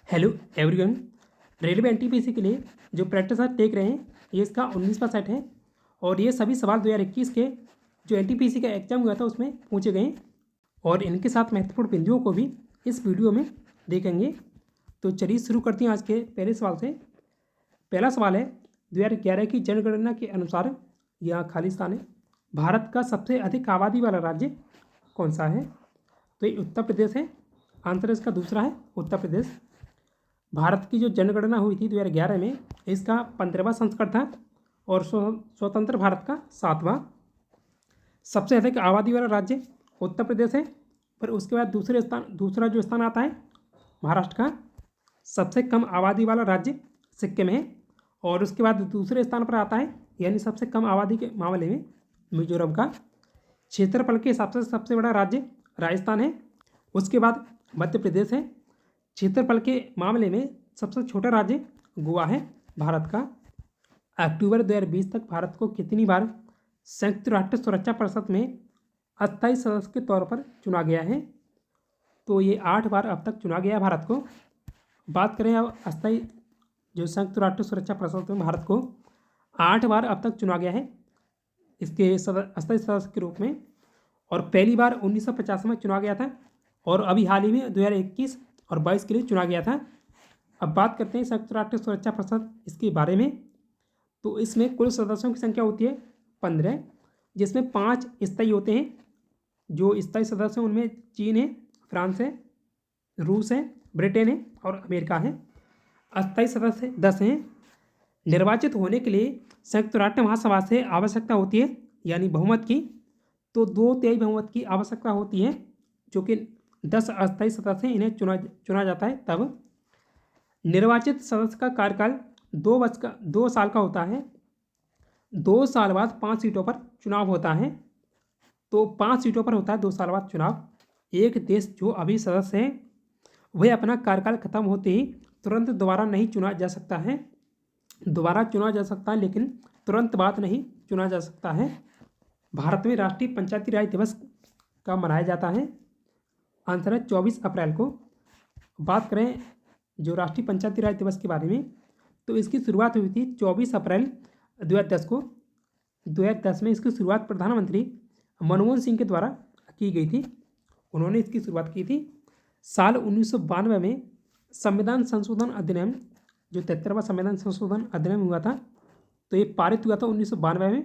Hello everyone. Railway NTPC के लिए जो प्रैक्टिस सेट देख रहे हैं ये इसका 19वां सेट है और ये सभी सवाल 2021 के जो एनटीपीसी का एग्जाम हुआ था उसमें पूछे गए और इनके साथ महत्वपूर्ण बिंदुओं को भी इस वीडियो में देखेंगे। तो चलिए शुरू करते हैं आज के पहले सवाल से। पहला सवाल है 2011 की जनगणना के अनुसार, यहाँ खाली स्थान है, भारत का सबसे अधिक आबादी वाला राज्य कौन सा है? तो ये उत्तर प्रदेश है। आंसर इसका दूसरा है उत्तर प्रदेश। भारत की जो जनगणना हुई थी 2011 में, इसका 15वां संस्करण था और स्वतंत्र भारत का 7वां। सबसे अधिक आबादी वाला राज्य उत्तर प्रदेश है, पर उसके बाद दूसरा जो स्थान आता है महाराष्ट्र का। सबसे कम आबादी वाला राज्य सिक्किम है और उसके बाद दूसरे स्थान पर आता है, यानी सबसे कम आबादी के मामले में, मिजोरम का। क्षेत्रफल के हिसाब से सबसे बड़ा राज्य राजस्थान है, उसके बाद मध्य प्रदेश है। क्षेत्रफल के मामले में सबसे छोटा राज्य गोवा है भारत का। अक्टूबर 2020 तक भारत को कितनी बार संयुक्त राष्ट्र सुरक्षा परिषद में अस्थायी सदस्य के तौर पर चुना गया है? तो ये 8 बार अब तक चुना गया है भारत को। बात करें अब अस्थायी जो संयुक्त राष्ट्र सुरक्षा परिषद में भारत को 8 बार अब तक चुना गया है इसके अस्थायी सदस्य के रूप में, और पहली बार 1950 में चुना गया था और अभी हाल ही में 2021 और 22 के लिए चुना गया था। अब बात करते हैं संयुक्त राष्ट्र सुरक्षा परिषद इसके बारे में। तो इसमें कुल सदस्यों की संख्या होती है 15, जिसमें 5 स्थायी होते हैं। जो स्थायी सदस्य हैं उनमें चीन है, फ्रांस है, रूस है, ब्रिटेन है और अमेरिका है। अस्थायी सदस्य 10 हैं। निर्वाचित होने के लिए संयुक्त राष्ट्र महासभा से आवश्यकता होती है, यानी बहुमत की। तो 2/3 बहुमत की आवश्यकता होती है, जो कि 10 अस्थायी सदस्य हैं, इन्हें चुना जाता है। तब निर्वाचित सदस्य का कार्यकाल 2 साल का होता है। 2 साल बाद 5 सीटों पर चुनाव होता है। तो 5 सीटों पर होता है 2 साल बाद चुनाव। एक देश जो अभी सदस्य है वह अपना कार्यकाल खत्म होते ही तुरंत दोबारा नहीं चुना जा सकता है। दोबारा चुना जा सकता है लेकिन तुरंत बाद नहीं चुना जा सकता है। भारत में राष्ट्रीय पंचायती राज दिवस का मनाया जाता है। आंसर है 24 अप्रैल को। बात करें जो राष्ट्रीय पंचायती राज दिवस के बारे में, तो इसकी शुरुआत हुई थी 24 अप्रैल 2010 को। 2010 में इसकी शुरुआत प्रधानमंत्री मनमोहन सिंह के द्वारा की गई थी। उन्होंने इसकी शुरुआत की थी। साल 1992 में संविधान संशोधन अधिनियम, जो 73वां संविधान संशोधन अधिनियम हुआ था, तो ये पारित हुआ था 1992 में।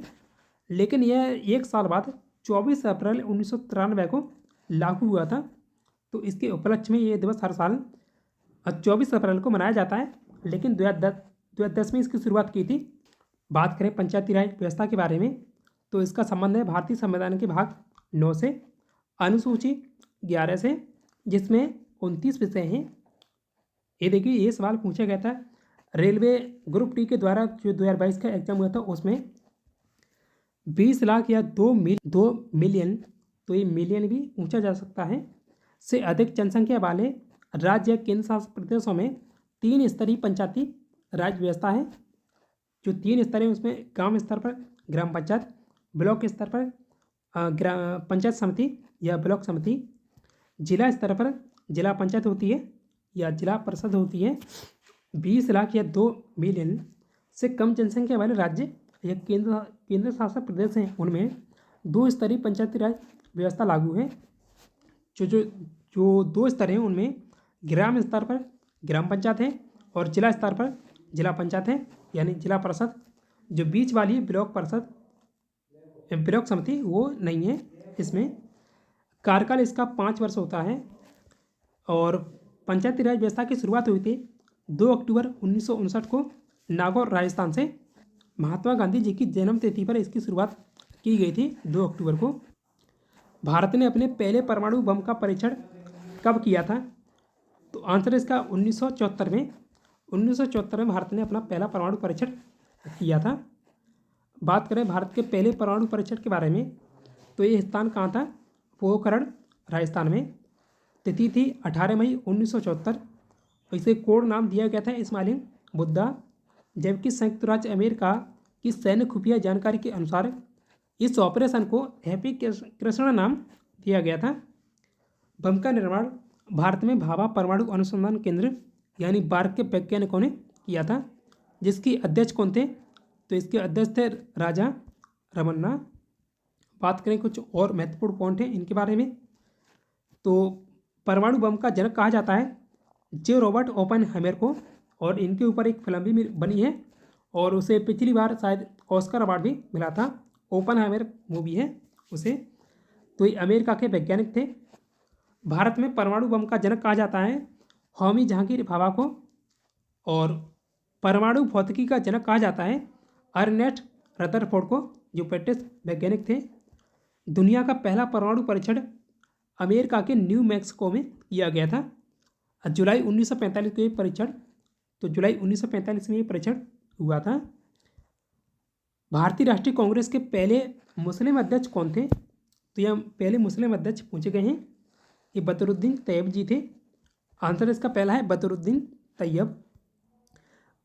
लेकिन यह 1 साल बाद 24 अप्रैल 1993 को लागू हुआ था। तो इसके उपलक्ष्य में ये दिवस हर साल 24 अप्रैल को मनाया जाता है, लेकिन 2010 में इसकी शुरुआत की थी। बात करें पंचायती राज व्यवस्था के बारे में, तो इसका संबंध है भारतीय संविधान के भाग 9 से, अनुसूची 11 से, जिसमें 29 विषय हैं। ये देखिए, ये सवाल पूछा गया था रेलवे ग्रुप डी के द्वारा, जो 2022 का एग्जाम हुआ था उसमें। 20 लाख या 2 मिलियन, तो ये मिलियन भी पूछा जा सकता है, से अधिक जनसंख्या वाले राज्य या केंद्र शासित प्रदेशों में 3 स्तरीय पंचायती राज व्यवस्था है। जो 3 स्तर है उसमें गांव स्तर पर ग्राम पंचायत, ब्लॉक स्तर पर पंचायत समिति या ब्लॉक समिति, जिला स्तर पर जिला पंचायत होती है या जिला परिषद होती है। 20 लाख या 2 मिलियन से कम जनसंख्या वाले राज्य या केंद्र शासित प्रदेश हैं, उनमें 2 स्तरीय पंचायती राज व्यवस्था लागू है। जो 2 स्तर हैं उनमें ग्राम स्तर पर ग्राम पंचायत है और जिला स्तर पर जिला पंचायत है, यानी जिला परिषद। जो बीच वाली ब्लॉक परिषद, ब्लॉक समिति, वो नहीं है। इसमें कार्यकाल इसका 5 वर्ष होता है। और पंचायती राज व्यवस्था की शुरुआत हुई थी 2 अक्टूबर 1959 को नागौर, राजस्थान से। महात्मा गांधी जी की जन्म तिथि पर इसकी शुरुआत की गई थी 2 अक्टूबर को। भारत ने अपने पहले परमाणु बम का परीक्षण कब किया था? तो आंसर इसका 1974 में। 1974 में भारत ने अपना पहला परमाणु परीक्षण किया था। बात करें भारत के पहले परमाणु परीक्षण के बारे में, तो ये स्थान कहाँ था? पोखरण, राजस्थान में। तिथि थी 18 मई 1974। इसे कोड नाम दिया गया था स्माइलिंग बुद्धा। जबकि संयुक्त राज्य अमेरिका की सैन्य खुफिया जानकारी के अनुसार इस ऑपरेशन को हैप्पी कृष्णा नाम दिया गया था। बम का निर्माण भारत में भाभा परमाणु अनुसंधान केंद्र यानी बार्क के वैज्ञानिकों ने किया था, जिसकी अध्यक्ष कौन थे? तो इसके अध्यक्ष थे राजा रमन्ना। बात करें कुछ और महत्वपूर्ण पॉइंट हैं इनके बारे में, तो परमाणु बम का जनक कहा जाता है जे रॉबर्ट ओपेनहाइमर को, और इनके ऊपर एक फिल्म भी बनी है और उसे पिछली बार शायद ऑस्कर अवार्ड भी मिला था। ओपेनहाइमर मूवी है उसे। तो ये अमेरिका के वैज्ञानिक थे। भारत में परमाणु बम का जनक कहा जाता है होमी जहांगीर भाभा को, और परमाणु भौतिकी का जनक कहा जाता है अर्नेस्ट रदरफोर्ड को, जो ब्रिटिश वैज्ञानिक थे। दुनिया का पहला परमाणु परीक्षण अमेरिका के न्यू मैक्सिको में किया गया था जुलाई 1945 को ये परीक्षण, तो जुलाई 1945 में ये परीक्षण हुआ था। भारतीय राष्ट्रीय कांग्रेस के पहले मुस्लिम अध्यक्ष कौन थे? तो यह पहले मुस्लिम अध्यक्ष पूछे गए हैं, ये बदरुद्दीन तैयब जी थे। आंसर इसका पहला है बदरुद्दीन तैयब।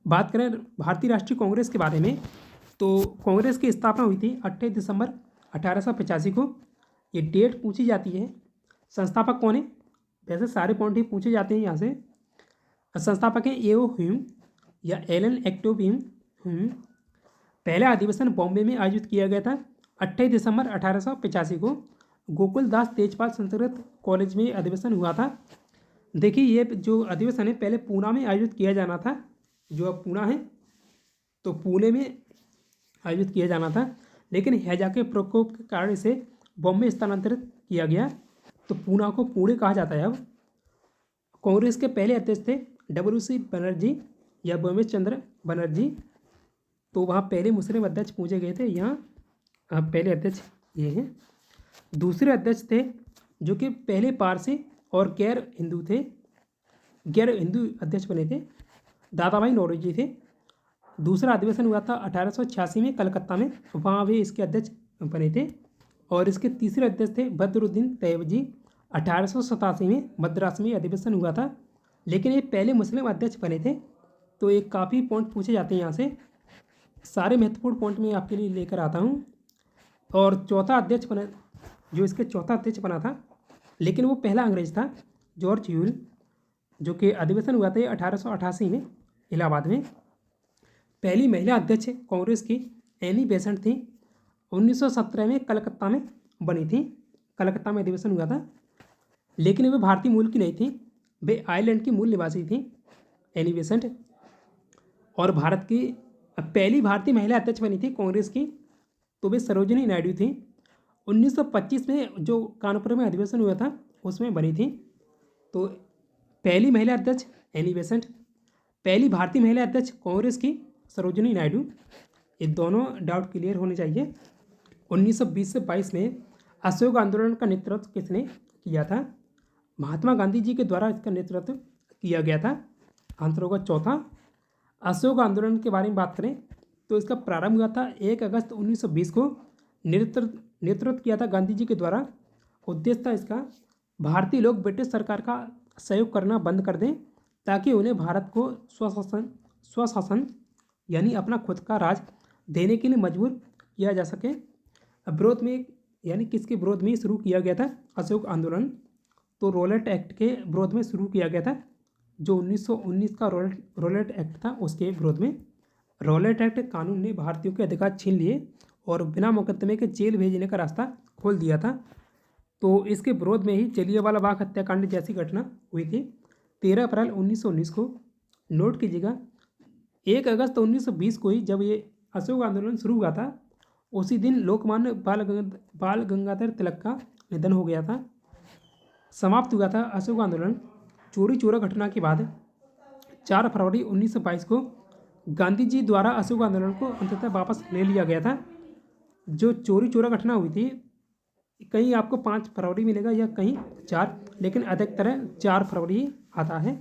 बात करें भारतीय राष्ट्रीय कांग्रेस के बारे में, तो कांग्रेस की स्थापना हुई थी 28 दिसंबर 1885 को। ये डेट पूछी जाती है। संस्थापक कौन है? वैसे सारे पॉइंट ही पूछे जाते हैं यहाँ से। संस्थापक हैं ए ओ ह्यूम या एलन एक्टिव ह्यूम। पहला अधिवेशन बॉम्बे में आयोजित किया गया था 28 दिसंबर 1885 को। गोकुल दास तेजपाल संस्कृत कॉलेज में अधिवेशन हुआ था। देखिए ये जो अधिवेशन है पहले पूना में आयोजित किया जाना था, जो अब पूना है, तो पुणे में आयोजित किया जाना था, लेकिन हैजा के प्रकोप के कारण इसे बॉम्बे स्थानांतरित किया गया, तो पूना को पुणे कहा जाता है अब। कांग्रेस के पहले अध्यक्ष थे WC बनर्जी या बमेश चंद्र बनर्जी, तो वहाँ पहले मुस्लिम अध्यक्ष पूछे गए थे, यहाँ पहले अध्यक्ष ये हैं। दूसरे अध्यक्ष थे जो कि पहले पारसी और गैर हिंदू थे, गैर हिंदू अध्यक्ष बने थे, दादा भाई नौरोजी थे। दूसरा अधिवेशन हुआ था 1886 में कलकत्ता में, वहाँ वे इसके अध्यक्ष बने थे। और इसके तीसरे अध्यक्ष थे बदरुद्दीन तैयब जी। 1887 में मद्रास में अधिवेशन हुआ था, लेकिन ये पहले मुस्लिम अध्यक्ष बने थे। तो ये काफ़ी पॉइंट पूछे जाते हैं यहाँ से, सारे महत्वपूर्ण पॉइंट मैं आपके लिए लेकर आता हूँ। और चौथा अध्यक्ष बना, जो इसके चौथा अध्यक्ष बना था, लेकिन वो पहला अंग्रेज था, जॉर्ज ह्यूल, जो कि अधिवेशन हुआ था 1888 में इलाहाबाद में। पहली महिला अध्यक्ष कांग्रेस की एनी बेसेंट थी, 1917 में कलकत्ता में बनी थी, कलकत्ता में अधिवेशन हुआ था, लेकिन वे भारतीय मूल की नहीं थी, वे आयरलैंड की मूल निवासी थी एनी बेसेंट। और भारत की पहली भारतीय महिला अध्यक्ष बनी थी कांग्रेस की, तो वे सरोजिनी नायडू थी। 1925 में जो कानपुर में अधिवेशन हुआ था उसमें बनी थी। तो पहली महिला अध्यक्ष एनी बेसेंट, पहली भारतीय महिला अध्यक्ष कांग्रेस की सरोजिनी नायडू। ये दोनों डाउट क्लियर होने चाहिए। 1920 से 22 में असहयोग आंदोलन का नेतृत्व किसने किया था? महात्मा गांधी जी के द्वारा इसका नेतृत्व किया गया था। आंसर होगा चौथा। असहयोग आंदोलन के बारे में बात करें तो इसका प्रारंभ हुआ था 1 अगस्त 1920 को, नेतृत्व किया था गांधी जी के द्वारा। उद्देश्य था इसका, भारतीय लोग ब्रिटिश सरकार का सहयोग करना बंद कर दें ताकि उन्हें भारत को स्वशासन यानी अपना खुद का राज देने के लिए मजबूर किया जा सके। विरोध में, यानी किसके विरोध में शुरू किया गया था असहयोग आंदोलन? तो रॉलेट एक्ट के विरोध में शुरू किया गया था, जो 1919 का रॉलेट एक्ट था उसके विरोध में। रॉलेट एक्ट कानून ने भारतीयों के अधिकार छीन लिए और बिना मुकदमे के जेल भेजने का रास्ता खोल दिया था। तो इसके विरोध में ही जलियांवाला बाग हत्याकांड जैसी घटना हुई थी 13 अप्रैल 1919 को। नोट कीजिएगा 1 अगस्त 1920 को ही जब ये असहयोग आंदोलन शुरू हुआ था, उसी दिन लोकमान्य बाल गंगाधर तिलक का निधन हो गया था। समाप्त हुआ था असहयोग आंदोलन। चोरी चोरा घटना के बाद 4 फरवरी 1922 को गांधी जी द्वारा असहयोग आंदोलन को अंततः वापस ले लिया गया था। जो चोरी चोरा घटना हुई थी, कहीं आपको 5 फरवरी मिलेगा या कहीं 4, लेकिन अधिकतर 4 फरवरी आता है।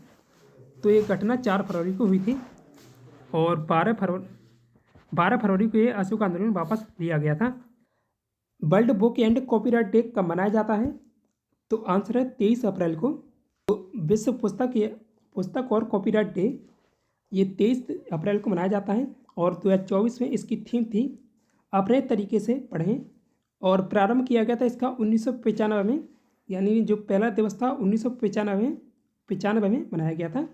तो ये घटना 4 फरवरी को हुई थी और 12 फरवरी को ये असहयोग आंदोलन वापस लिया गया था। World book and copyright day कब मनाया जाता है? तो आंसर है 23 अप्रैल को। तो विश्व पुस्तक और कॉपीराइट डे ये 23 अप्रैल को मनाया जाता है और 2024 में इसकी थीम थी अपने तरीके से पढ़ें। और प्रारंभ किया गया था इसका 1995 में, यानी जो पहला दिवस था 1995 में मनाया गया था।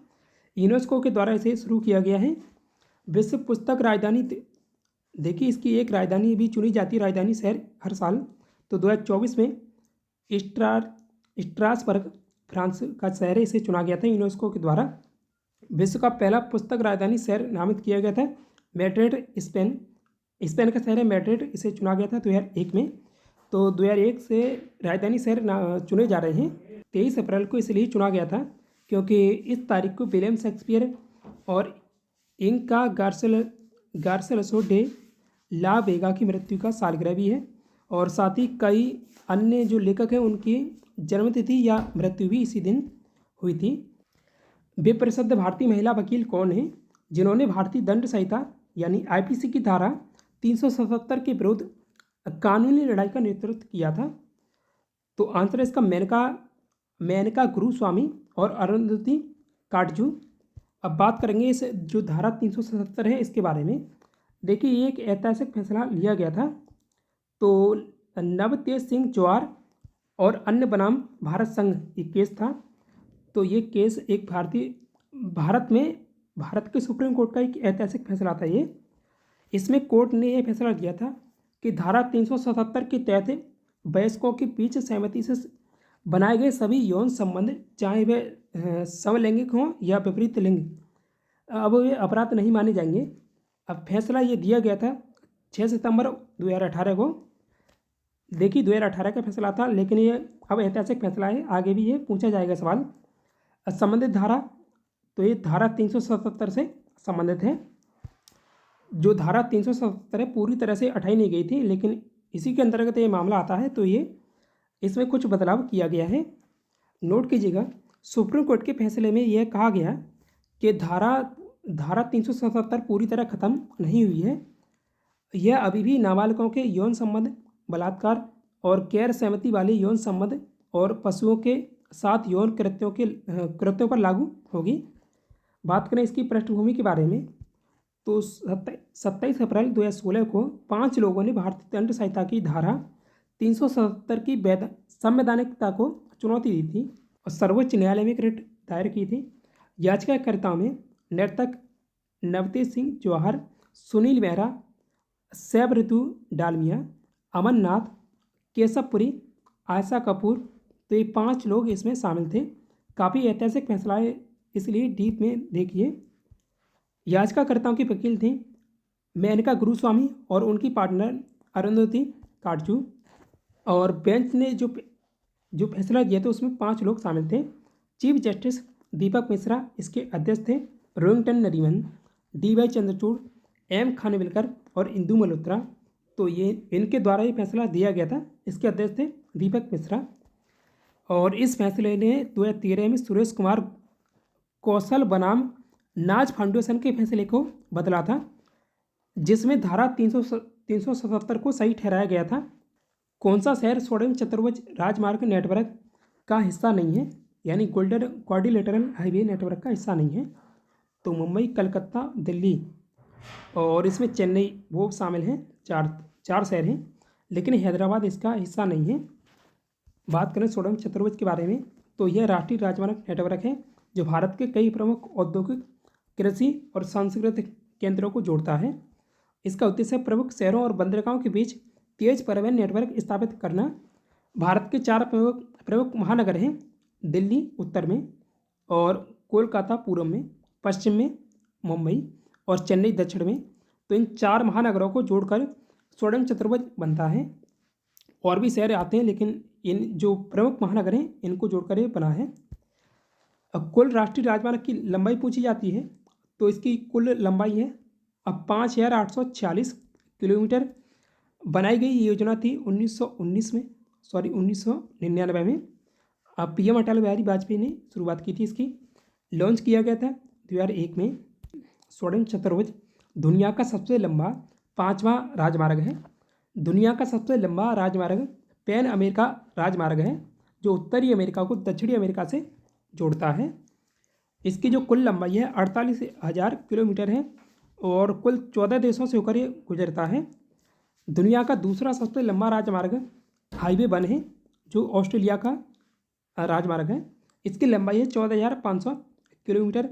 यूनेस्को के द्वारा इसे शुरू किया गया है। विश्व पुस्तक राजधानी, देखिए इसकी एक राजधानी भी चुनी जाती है, राजधानी शहर हर साल। तो 2024 में स्ट्रासबर्ग फ्रांस का शहर है, इसे चुना गया था यूनेस्को के द्वारा। विश्व का पहला पुस्तक राजधानी शहर नामित किया गया था मैड्रिड, स्पेन का शहर है मैड्रिड, इसे चुना गया था 2001 में। तो 2001 से राजधानी शहर चुने जा रहे हैं। 23 अप्रैल को इसलिए चुना गया था क्योंकि इस तारीख को विलियम शेक्सपियर और इंका गार्सियासो डे ला वेगा की मृत्यु का सालगिरह भी है, और साथ ही कई अन्य जो लेखक हैं उनकी जन्मतिथि या मृत्यु भी इसी दिन हुई थी। वे प्रसिद्ध भारतीय महिला वकील कौन हैं जिन्होंने भारतीय दंड संहिता यानी आईपीसी की धारा 377 के विरुद्ध कानूनी लड़ाई का नेतृत्व किया था? तो आंसर है इसका मेनका गुरुस्वामी और अरुंधति काटजू। अब बात करेंगे इस जो धारा 377 है इसके बारे में। देखिए ये एक ऐतिहासिक फैसला लिया गया था। तो नवतेज सिंह जवार और अन्य बनाम भारत संघ ये केस था। तो ये केस एक भारत के सुप्रीम कोर्ट का एक ऐतिहासिक फैसला था ये। इसमें कोर्ट ने यह फैसला किया था कि धारा 377 के तहत वयस्कों के बीच सहमति से बनाए गए सभी यौन संबंध, चाहे वे समलैंगिक हों या विपरीत लिंग, अब वे अपराध नहीं माने जाएंगे। अब फैसला ये दिया गया था 6 सितंबर 2018 को। देखिए 2018 का फैसला था, लेकिन ये अब ऐतिहासिक फैसला है, आगे भी ये पूछा जाएगा सवाल। संबंधित धारा, तो ये धारा 377 से संबंधित है। जो धारा 377 है पूरी तरह से हटाई नहीं गई थी, लेकिन इसी के अंतर्गत ये मामला आता है, तो ये इसमें कुछ बदलाव किया गया है। नोट कीजिएगा, सुप्रीम कोर्ट के फैसले में यह कहा गया कि धारा 377 पूरी तरह खत्म नहीं हुई है। यह अभी भी नाबालिगों के यौन संबंध, बलात्कार और गैर सहमति वाले यौन संबंध और पशुओं के साथ यौन कृत्यों पर लागू होगी। बात करें इसकी पृष्ठभूमि के बारे में, तो 27 अप्रैल 2016 को 5 लोगों ने भारतीय दंड संहिता की धारा 377 की संवैधानिकता को चुनौती दी थी और सर्वोच्च न्यायालय में रिट दायर की थी। याचिकाकर्ताओं में नर्तक नवतेज सिंह जौहर, सुनील मेहरा, सैब ऋतु डालमिया, अमन नाथ, केशवपुरी, आयशा कपूर, तो ये 5 लोग इसमें शामिल थे। काफ़ी ऐतिहासिक फैसला है, इसलिए डीप में देखिए। याचिकाकर्ताओं की वकील थी मेनका गुरुस्वामी और उनकी पार्टनर अरुंधति काटजू, और बेंच ने जो फैसला दिया था उसमें 5 लोग शामिल थे। चीफ जस्टिस दीपक मिश्रा इसके अध्यक्ष थे, रोहिंटन नरीमन, डी.वाई. चंद्रचूड़, एम. खानविलकर और इंदु मल्होत्रा। तो ये इनके द्वारा ये फैसला दिया गया था। इसके अध्यक्ष थे दीपक मिश्रा। और इस फैसले ने 2013 में सुरेश कुमार कौशल बनाम नाज फाउंडेशन के फैसले को बदला था, जिसमें धारा 377 को सही ठहराया गया था। कौन सा शहर सोडियम चतुर्भुज राजमार्ग नेटवर्क का हिस्सा नहीं है, यानी गोल्डन क्वाड्रिलेटरल हाईवे नेटवर्क का हिस्सा नहीं है? तो मुंबई, कलकत्ता, दिल्ली और इसमें चेन्नई वो शामिल हैं। चार शहर हैं, लेकिन हैदराबाद इसका हिस्सा नहीं है। बात करें सोडियम चतुर्भुज के बारे में, तो यह राष्ट्रीय राजमार्ग नेटवर्क है जो भारत के कई प्रमुख औद्योगिक, कृषि और सांस्कृतिक केंद्रों को जोड़ता है। इसका उद्देश्य प्रमुख शहरों और बंदरगाहों के बीच तेज परिवहन नेटवर्क स्थापित करना। भारत के 4 प्रमुख महानगर हैं, दिल्ली उत्तर में और कोलकाता पूर्व में, पश्चिम में मुंबई और चेन्नई दक्षिण में। तो इन 4 महानगरों को जोड़कर सोडियम चतुर्भुज बनता है। और भी शहर आते हैं, लेकिन इन जो प्रमुख महानगर हैं इनको जोड़कर ये बना है। अब कुल राष्ट्रीय राजमार्ग की लंबाई पूछी जाती है, तो इसकी कुल लंबाई है अब 5846 किलोमीटर। बनाई गई ये योजना थी 1999 में। PM अटल बिहारी वाजपेयी ने शुरुआत की थी इसकी। लॉन्च किया गया था 2001 में। सोडियम चतुर्भुज दुनिया का सबसे लंबा 5वां राजमार्ग है। दुनिया का सबसे लंबा राजमार्ग पैन अमेरिका राजमार्ग है, जो उत्तरी अमेरिका को दक्षिणी अमेरिका से जोड़ता है। इसकी जो कुल लंबाई है 48,000 किलोमीटर है और कुल 14 देशों से होकर ये गुजरता है। दुनिया का दूसरा सबसे लंबा राजमार्ग हाईवे 1 है, जो ऑस्ट्रेलिया का राजमार्ग है। इसकी लंबाई है 14,500 किलोमीटर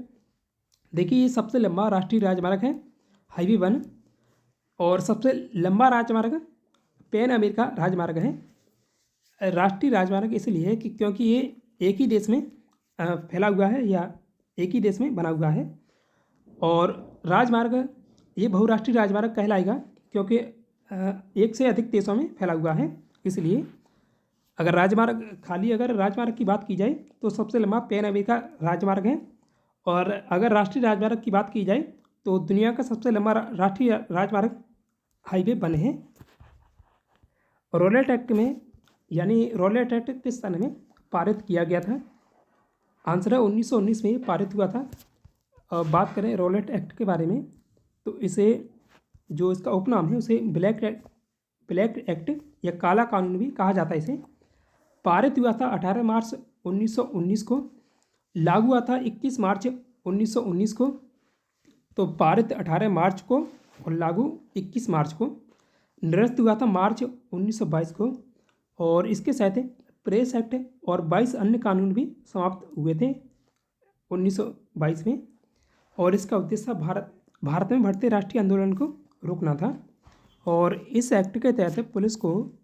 देखिए ये सबसे लंबा राष्ट्रीय राजमार्ग है हाईवे 1, और सबसे लंबा राजमार्ग पैन अमेरिका राजमार्ग है। राष्ट्रीय राजमार्ग इसलिए है कि क्योंकि ये एक ही देश में फैला हुआ है या एक ही देश में बना हुआ है। और राजमार्ग ये बहुराष्ट्रीय राजमार्ग कहलाएगा क्योंकि एक से अधिक देशों में फैला हुआ है। इसलिए अगर राजमार्ग की बात की जाए तो सबसे लंबा पैन अमेरिका राजमार्ग है। और अगर राष्ट्रीय राजमार्ग की बात की जाए तो दुनिया का सबसे लंबा राष्ट्रीय राजमार्ग हाईवे 1 है। रोलेट एक्ट में रोलेट एक्ट किस सन में पारित किया गया था? आंसर है 1919 में पारित हुआ था। अब बात करें रोलेट एक्ट के बारे में तो इसे जो इसका उपनाम है उसे ब्लैक एक्ट या काला कानून भी कहा जाता है। इसे पारित हुआ था 18 मार्च 1919 को, लागू हुआ था 21 मार्च 1919 को। तो पारित 18 मार्च को और लागू 21 मार्च को, निरस्त हुआ था मार्च 1922 को। और इसके साथ प्रेस एक्ट और 22 अन्य कानून भी समाप्त हुए थे 1922 में। और इसका उद्देश्य भारत में बढ़ते राष्ट्रीय आंदोलन को रोकना था। और इस एक्ट के तहत पुलिस को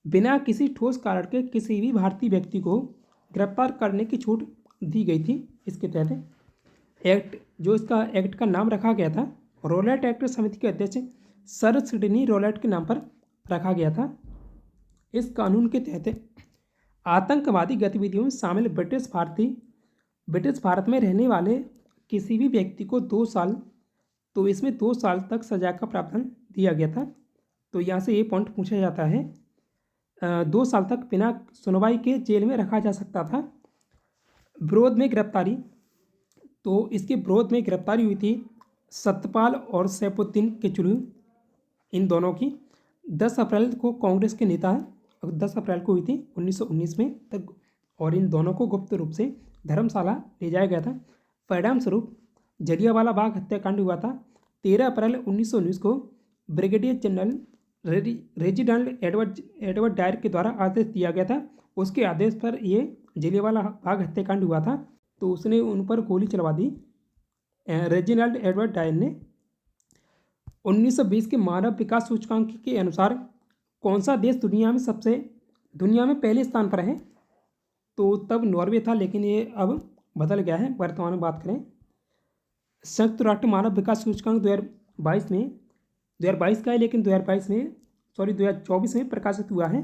बिना किसी ठोस कारण के किसी भी भारतीय व्यक्ति को गिरफ्तार करने की छूट दी गई थी। इसके तहत इसका एक्ट का नाम रखा गया था रोलेट एक्ट समिति के अध्यक्ष सर सिडनी रोलेट के नाम पर रखा गया था। इस कानून के तहत आतंकवादी गतिविधियों में शामिल ब्रिटिश भारत में रहने वाले किसी भी व्यक्ति को 2 साल, तो इसमें 2 साल तक सजा का प्रावधान दिया गया था। तो यहाँ से ये पॉइंट पूछा जाता है 2 साल तक बिना सुनवाई के जेल में रखा जा सकता था। विरोध में गिरफ्तारी, तो इसके विरोध में गिरफ्तारी हुई थी सत्यपाल और सैफुद्दीन किचलू, इन दोनों की 10 अप्रैल को कांग्रेस के नेता 10 अप्रैल को हुई थी 1919 में तक। और इन दोनों को गुप्त रूप से धर्मशाला ले जाया गया था। परिणाम स्वरूप जलियांवाला बाग हत्याकांड हुआ था 13 अप्रैल 1919 को। Brigadier general Reginald Edward Dyer के द्वारा आदेश दिया गया था। उसके आदेश पर ये जलियांवाला बाग हत्याकांड हुआ था, तो उसने उन पर गोली चलवा दी रेजिनाल्ड एडवर्ड डायर ने। 1920 के मानव विकास सूचकांक के अनुसार कौन सा देश दुनिया में पहले स्थान पर है? तो तब नॉर्वे था, लेकिन ये अब बदल गया है। वर्तमान में बात करें संयुक्त राष्ट्र मानव विकास सूचकांक 2022 का है, लेकिन 2024 में प्रकाशित हुआ है।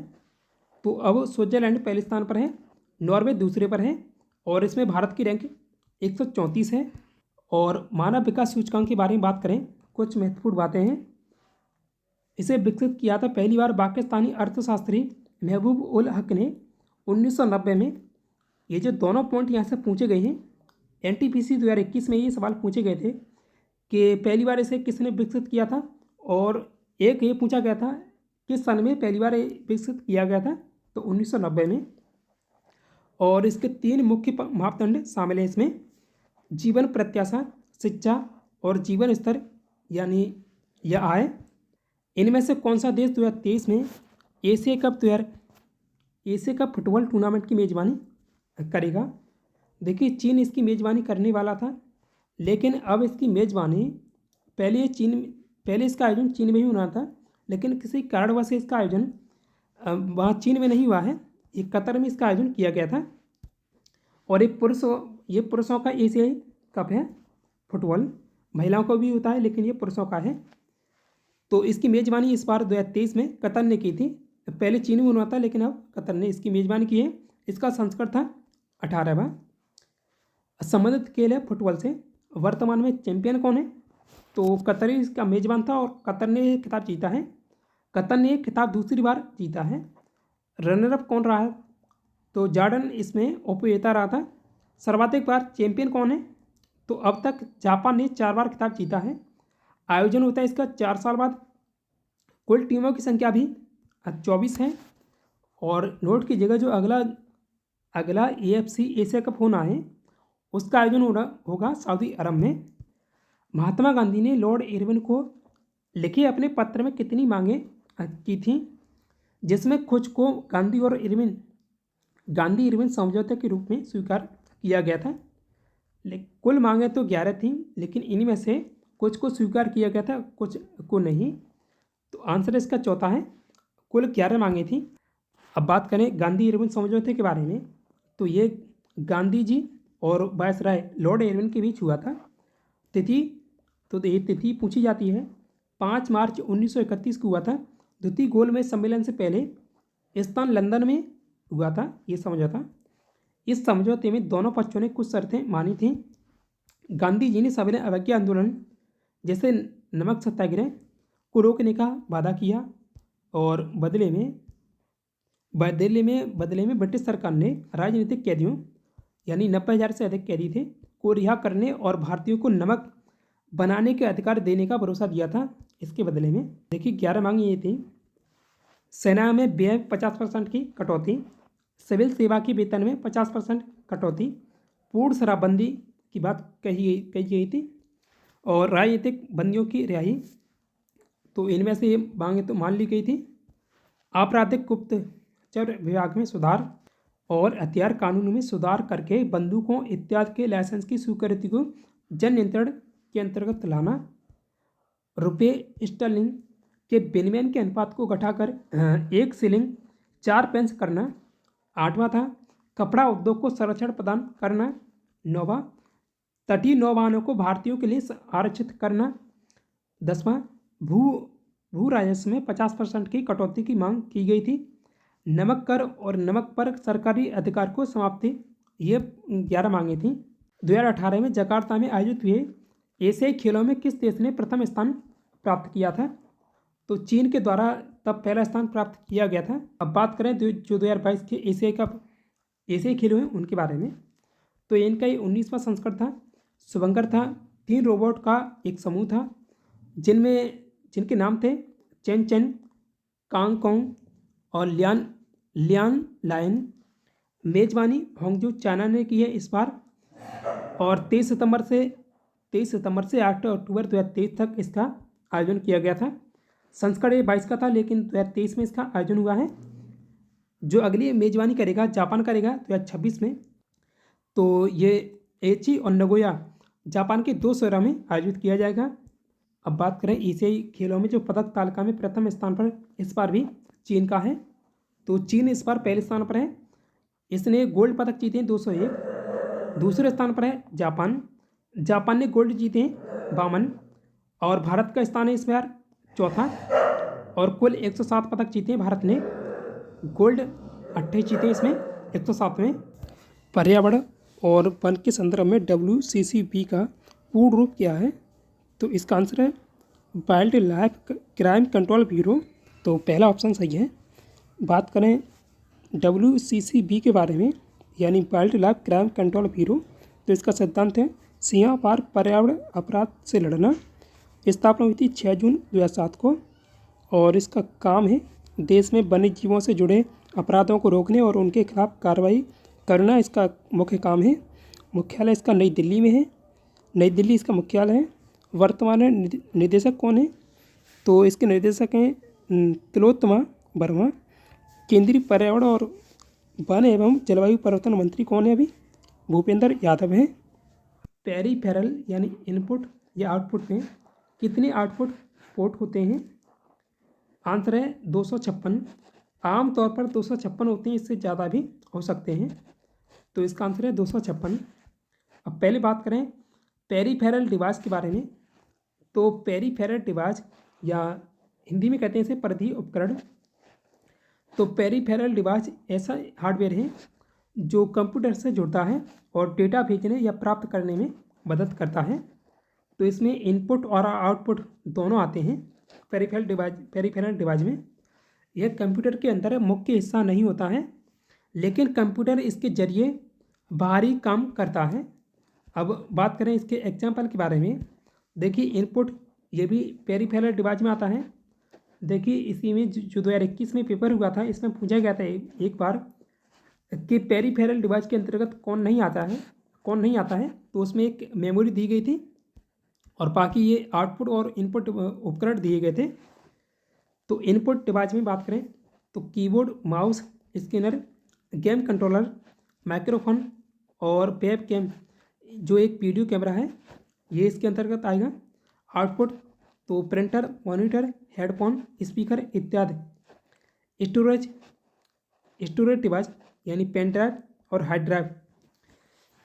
तो अब स्विट्जरलैंड पहले स्थान पर है, नॉर्वे दूसरे पर है, और इसमें भारत की रैंक 134 है। और मानव विकास सूचकांक के बारे में बात करें, कुछ महत्वपूर्ण बातें हैं। इसे विकसित किया था पहली बार पाकिस्तानी अर्थशास्त्री महबूब उल हक ने 1990 में। ये जो दोनों पॉइंट यहाँ से पूछे गए हैं, NTPC 2021 में ये सवाल पूछे गए थे कि पहली बार इसे किसने विकसित किया था, और एक ये पूछा गया था किस सन में पहली बार विकसित किया गया था, तो 1990 में। और इसके 3 मुख्य मापदंड शामिल हैं इसमें: जीवन प्रत्याशा, शिक्षा और जीवन स्तर यानी यह आय। इनमें से कौन सा देश 2023 में एशिया कप फुटबॉल टूर्नामेंट की मेज़बानी करेगा? देखिए चीन इसकी मेज़बानी करने वाला था, लेकिन अब इसकी मेज़बानी पहले इसका आयोजन चीन में ही होना था, लेकिन किसी कारणवश से इसका आयोजन वहाँ चीन में नहीं हुआ है, ये कतर में इसका आयोजन किया गया था। और ये पुरुषों का एशियाई कप है फुटबॉल, महिलाओं को भी होता है, लेकिन ये पुरुषों का है। तो इसकी मेज़बानी इस बार 2023 में कतर ने की थी। पहले चीन में होना था, लेकिन अब कतर ने इसकी मेज़बानी की है। इसका संस्करण था 18वां। संबंधित खेल है फुटबॉल से। वर्तमान में चैंपियन कौन है? तो कतर ही इसका मेज़बान था और कतर ने ये खिताब जीता है। कतर ने खिताब दूसरी बार जीता है। रनरअप कौन रहा है? तो जॉर्डन इसमें उपविजेता रहा था। सर्वाधिक बार चैंपियन कौन है? तो अब तक जापान ने 4 बार खिताब जीता है। आयोजन होता है इसका 4 साल बाद। कुल टीमों की संख्या भी 24 है। और नोट की जगह जो अगला AFC एशिया कप होना है उसका आयोजन होगा सऊदी अरब में। महात्मा गांधी ने लॉर्ड इरविन को लिखे अपने पत्र में कितनी मांगें की थी, जिसमें कुछ को गांधी इरविन समझौते के रूप में स्वीकार किया गया था? कुल मांगें तो 11 थीं, लेकिन इनमें से कुछ को स्वीकार किया गया था, कुछ को नहीं। तो आंसर इसका चौथा है, कुल 11 मांगें थीं। अब बात करें गांधी इरविन समझौते के बारे में, तो ये गांधी जी और वायसराय लॉर्ड इरविन के बीच हुआ था। तिथि, तो ये तिथि पूछी जाती है, 5 मार्च 1931 को हुआ था। द्वितीय गोलमेज सम्मेलन से पहले स्थान लंदन में हुआ था ये समझौता। इस समझौते में दोनों पक्षों ने कुछ शर्तें मानी थीं। गांधी जी ने सविनय अवज्ञा आंदोलन जैसे नमक सत्याग्रह को रोकने का वादा किया, और बदले में ब्रिटिश सरकार ने राजनीतिक कैदियों यानी 90,000 से अधिक कैदी थे को रिहा करने और भारतीयों को नमक बनाने के अधिकार देने का भरोसा दिया था। इसके बदले में देखिए 11 मांग ये थी, सेना में व्यय 50% की कटौती, सिविल सेवा के वेतन में 50% कटौती, पूर्ण शराबबंदी की बात कही गई थी, और राजनीतिक बंदियों की रिहाई। तो इनमें से ये मांगे तो मान ली गई थी। आपराधिक गुप्तचर विभाग में सुधार और हथियार कानून में सुधार करके बंदूकों इत्यादि के लाइसेंस की स्वीकृति को जन नियंत्रण के अंतर्गत लाना, रुपये स्टर्लिंग के विनिमय के अनुपात को घटाकर 1 शिलिंग 4 पैसे करना। 8वां था कपड़ा उद्योग को संरक्षण प्रदान करना। 9वां तटीय नौवाहनों को भारतीयों के लिए आरक्षित करना। 10वां भू राजस्व में 50% की कटौती की मांग की गई थी। नमक कर और नमक पर सरकारी अधिकार को समाप्ति, ये 11 मांगे थी। 2018 में जकार्ता में आयोजित हुए एशियाई खेलों में किस देश ने प्रथम स्थान प्राप्त किया था? तो चीन के द्वारा तब पहला स्थान प्राप्त किया गया था। अब बात करें जो 2022 के एशियाई खेल हुए उनके बारे में, तो इनका ये 19वां संस्करण था। शुभंकर था, 3 रोबोट का एक समूह था जिनके नाम थे चेन चेन, कांग कोंग और लियान लायन। मेजबानी होंगजू चाइना ने की है इस बार, और 23 सितंबर से 8 अक्टूबर 2023 तक इसका आयोजन किया गया था। संस्करण ये 22 का था, लेकिन 2023 में इसका आयोजन हुआ है। जो अगली मेजबानी करेगा जापान करेगा 2026 में। तो ये एची और नगोया जापान के 2 शहरों में आयोजित किया जाएगा। अब बात करें एशियाई खेलों में जो पदक तालिका में प्रथम स्थान पर इस बार भी चीन का है, तो चीन इस बार पहले स्थान पर है। इसने गोल्ड पदक जीते हैं 201। दूसरे स्थान पर है जापान ने गोल्ड जीते हैं 52, और भारत का स्थान है इस बार चौथा, और कुल 107 पदक जीते हैं भारत ने। गोल्ड 28 जीते हैं इसमें 107वें। पर्यावरण और वन के संदर्भ में WCCB का पूर्ण रूप क्या है? तो इसका आंसर है wild life crime control bureau. तो पहला ऑप्शन सही है। बात करें WCCB के बारे में, यानी wild life crime control bureau, तो इसका सिद्धांत है सीमा पार पर्यावरण अपराध से लड़ना। स्थापना हुई थी 6 जून 2007 को, और इसका काम है देश में वन्य जीवों से जुड़े अपराधों को रोकने और उनके खिलाफ कार्रवाई करना। इसका मुख्य काम है। मुख्यालय इसका नई दिल्ली में है, नई दिल्ली इसका मुख्यालय है। वर्तमान निदेशक कौन है? तो इसके निदेशक हैं तिलोत्तमा वर्मा। केंद्रीय पर्यावरण और वन एवं जलवायु परिवर्तन मंत्री कौन है अभी? भूपेंद्र यादव हैं। पेरीफेरल यानी इनपुट या आउटपुट में कितने आउटपुट पोर्ट होते हैं? आंसर है 256। आमतौर पर 256 होते हैं, इससे ज़्यादा भी हो सकते हैं। तो इसका आंसर है 256। अब पहले बात करें पेरीफेरल डिवाइस के बारे में, तो पेरीफेरल डिवाइस या हिंदी में कहते हैं इसे परिधीय उपकरण। तो पेरीफेरल डिवाइस ऐसा हार्डवेयर है जो कंप्यूटर से जुड़ता है और डेटा भेजने या प्राप्त करने में मदद करता है। तो इसमें इनपुट और आउटपुट दोनों आते हैं पेरीफेरल डिवाइस में। यह कंप्यूटर के अंदर मुख्य हिस्सा नहीं होता है, लेकिन कंप्यूटर इसके जरिए बाहरी काम करता है। अब बात करें इसके एग्जाम्पल के बारे में, देखिए इनपुट ये भी पेरीफेरल डिवाइस में आता है। देखिए इसी में जो 2021 में पेपर हुआ था, इसमें पूछा गया था एक बार कि पेरीफेरल डिवाइस के अंतर्गत कौन नहीं आता है। तो उसमें एक मेमोरी दी गई थी और बाकी ये आउटपुट और इनपुट उपकरण दिए गए थे। तो इनपुट डिवाइस में बात करें तो keyboard, mouse, scanner, game controller, microphone और वेब कैम, जो एक वीडियो कैमरा है ये इसके अंतर्गत आएगा। आउटपुट तो प्रिंटर, मॉनिटर, हेडफोन, स्पीकर इत्यादि। स्टोरेज डिवाइस यानी पेन ड्राइव और हार्ड ड्राइव,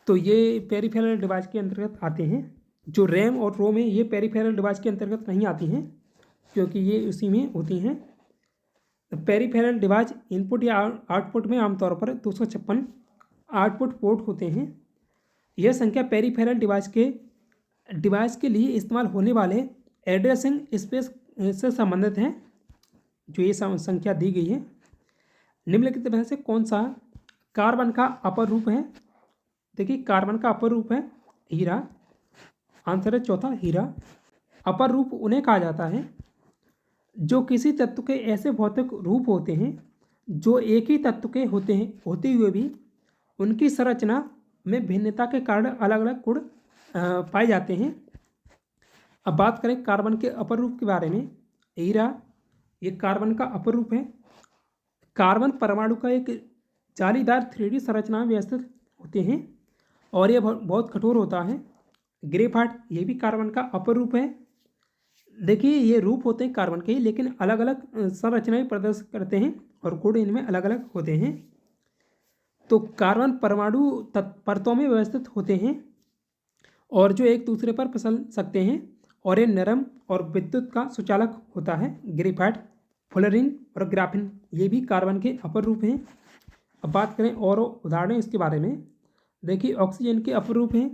तो ये पेरिफेरल डिवाइस के अंतर्गत आते हैं। जो रैम और रोम है ये पेरिफेरल डिवाइस के अंतर्गत नहीं आती हैं क्योंकि ये उसी में होती हैं। पेरिफेरल डिवाइस इनपुट या आउटपुट में आमतौर पर 256 आउटपुट पोर्ट होते हैं। यह संख्या पेरिफेरल डिवाइस के लिए इस्तेमाल होने वाले एड्रेसिंग स्पेस से संबंधित है। जो ये संख्या दी गई है, निम्नलिखित में से कौन सा कार्बन का अपर रूप है? देखिए, कार्बन का अपर रूप है हीरा। आंसर है चौथा, हीरा। अपर रूप उन्हें कहा जाता है जो किसी तत्व के ऐसे भौतिक रूप होते हैं जो एक ही तत्व के होते हुए भी उनकी संरचना में भिन्नता के कारण अलग अलग गुण पाए जाते हैं। अब बात करें कार्बन के अपर रूप के बारे में। हीरा ये कार्बन का अपर रूप है। कार्बन परमाणु का एक जालीदार 3D संरचना में व्यवस्थित होते हैं और यह बहुत कठोर होता है। ग्रेफाइट ये भी कार्बन का अपर रूप है। देखिए, ये रूप होते हैं कार्बन के, लेकिन अलग अलग संरचनाएं प्रदर्शित करते हैं और गुण इनमें अलग अलग होते हैं। तो कार्बन परमाणु परतों में व्यवस्थित होते हैं और जो एक दूसरे पर फिसल सकते हैं और ये नरम और विद्युत का सुचालक होता है। ग्रेफाइट, फ्लोरीन और ग्राफीन ये भी कार्बन के अपर रूप हैं। अब बात करें और उदाहरण इसके बारे में। देखिए, ऑक्सीजन के अपर रूप हैं।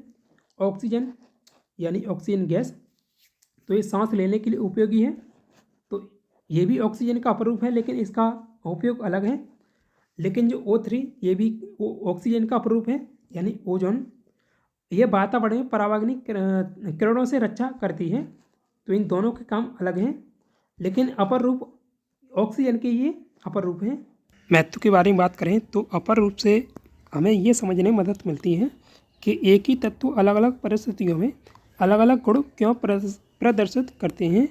ऑक्सीजन यानी ऑक्सीजन गैस, तो ये सांस लेने के लिए उपयोगी है। तो ये भी ऑक्सीजन का अपर रूप है, लेकिन इसका उपयोग अलग है। लेकिन जो O3 ये भी ऑक्सीजन का अपर रूप है, यानी ओजोन। यह वातावरण में परावैंगनिक किरणों से रक्षा करती है। तो इन दोनों के काम अलग हैं, लेकिन अपर रूप ऑक्सीजन के ये अपर रूप हैं। महत्व के बारे में बात करें तो अपर रूप से हमें ये समझने में मदद मिलती है कि एक ही तत्व अलग अलग परिस्थितियों में अलग अलग गुण क्यों प्रदर्शित करते हैं।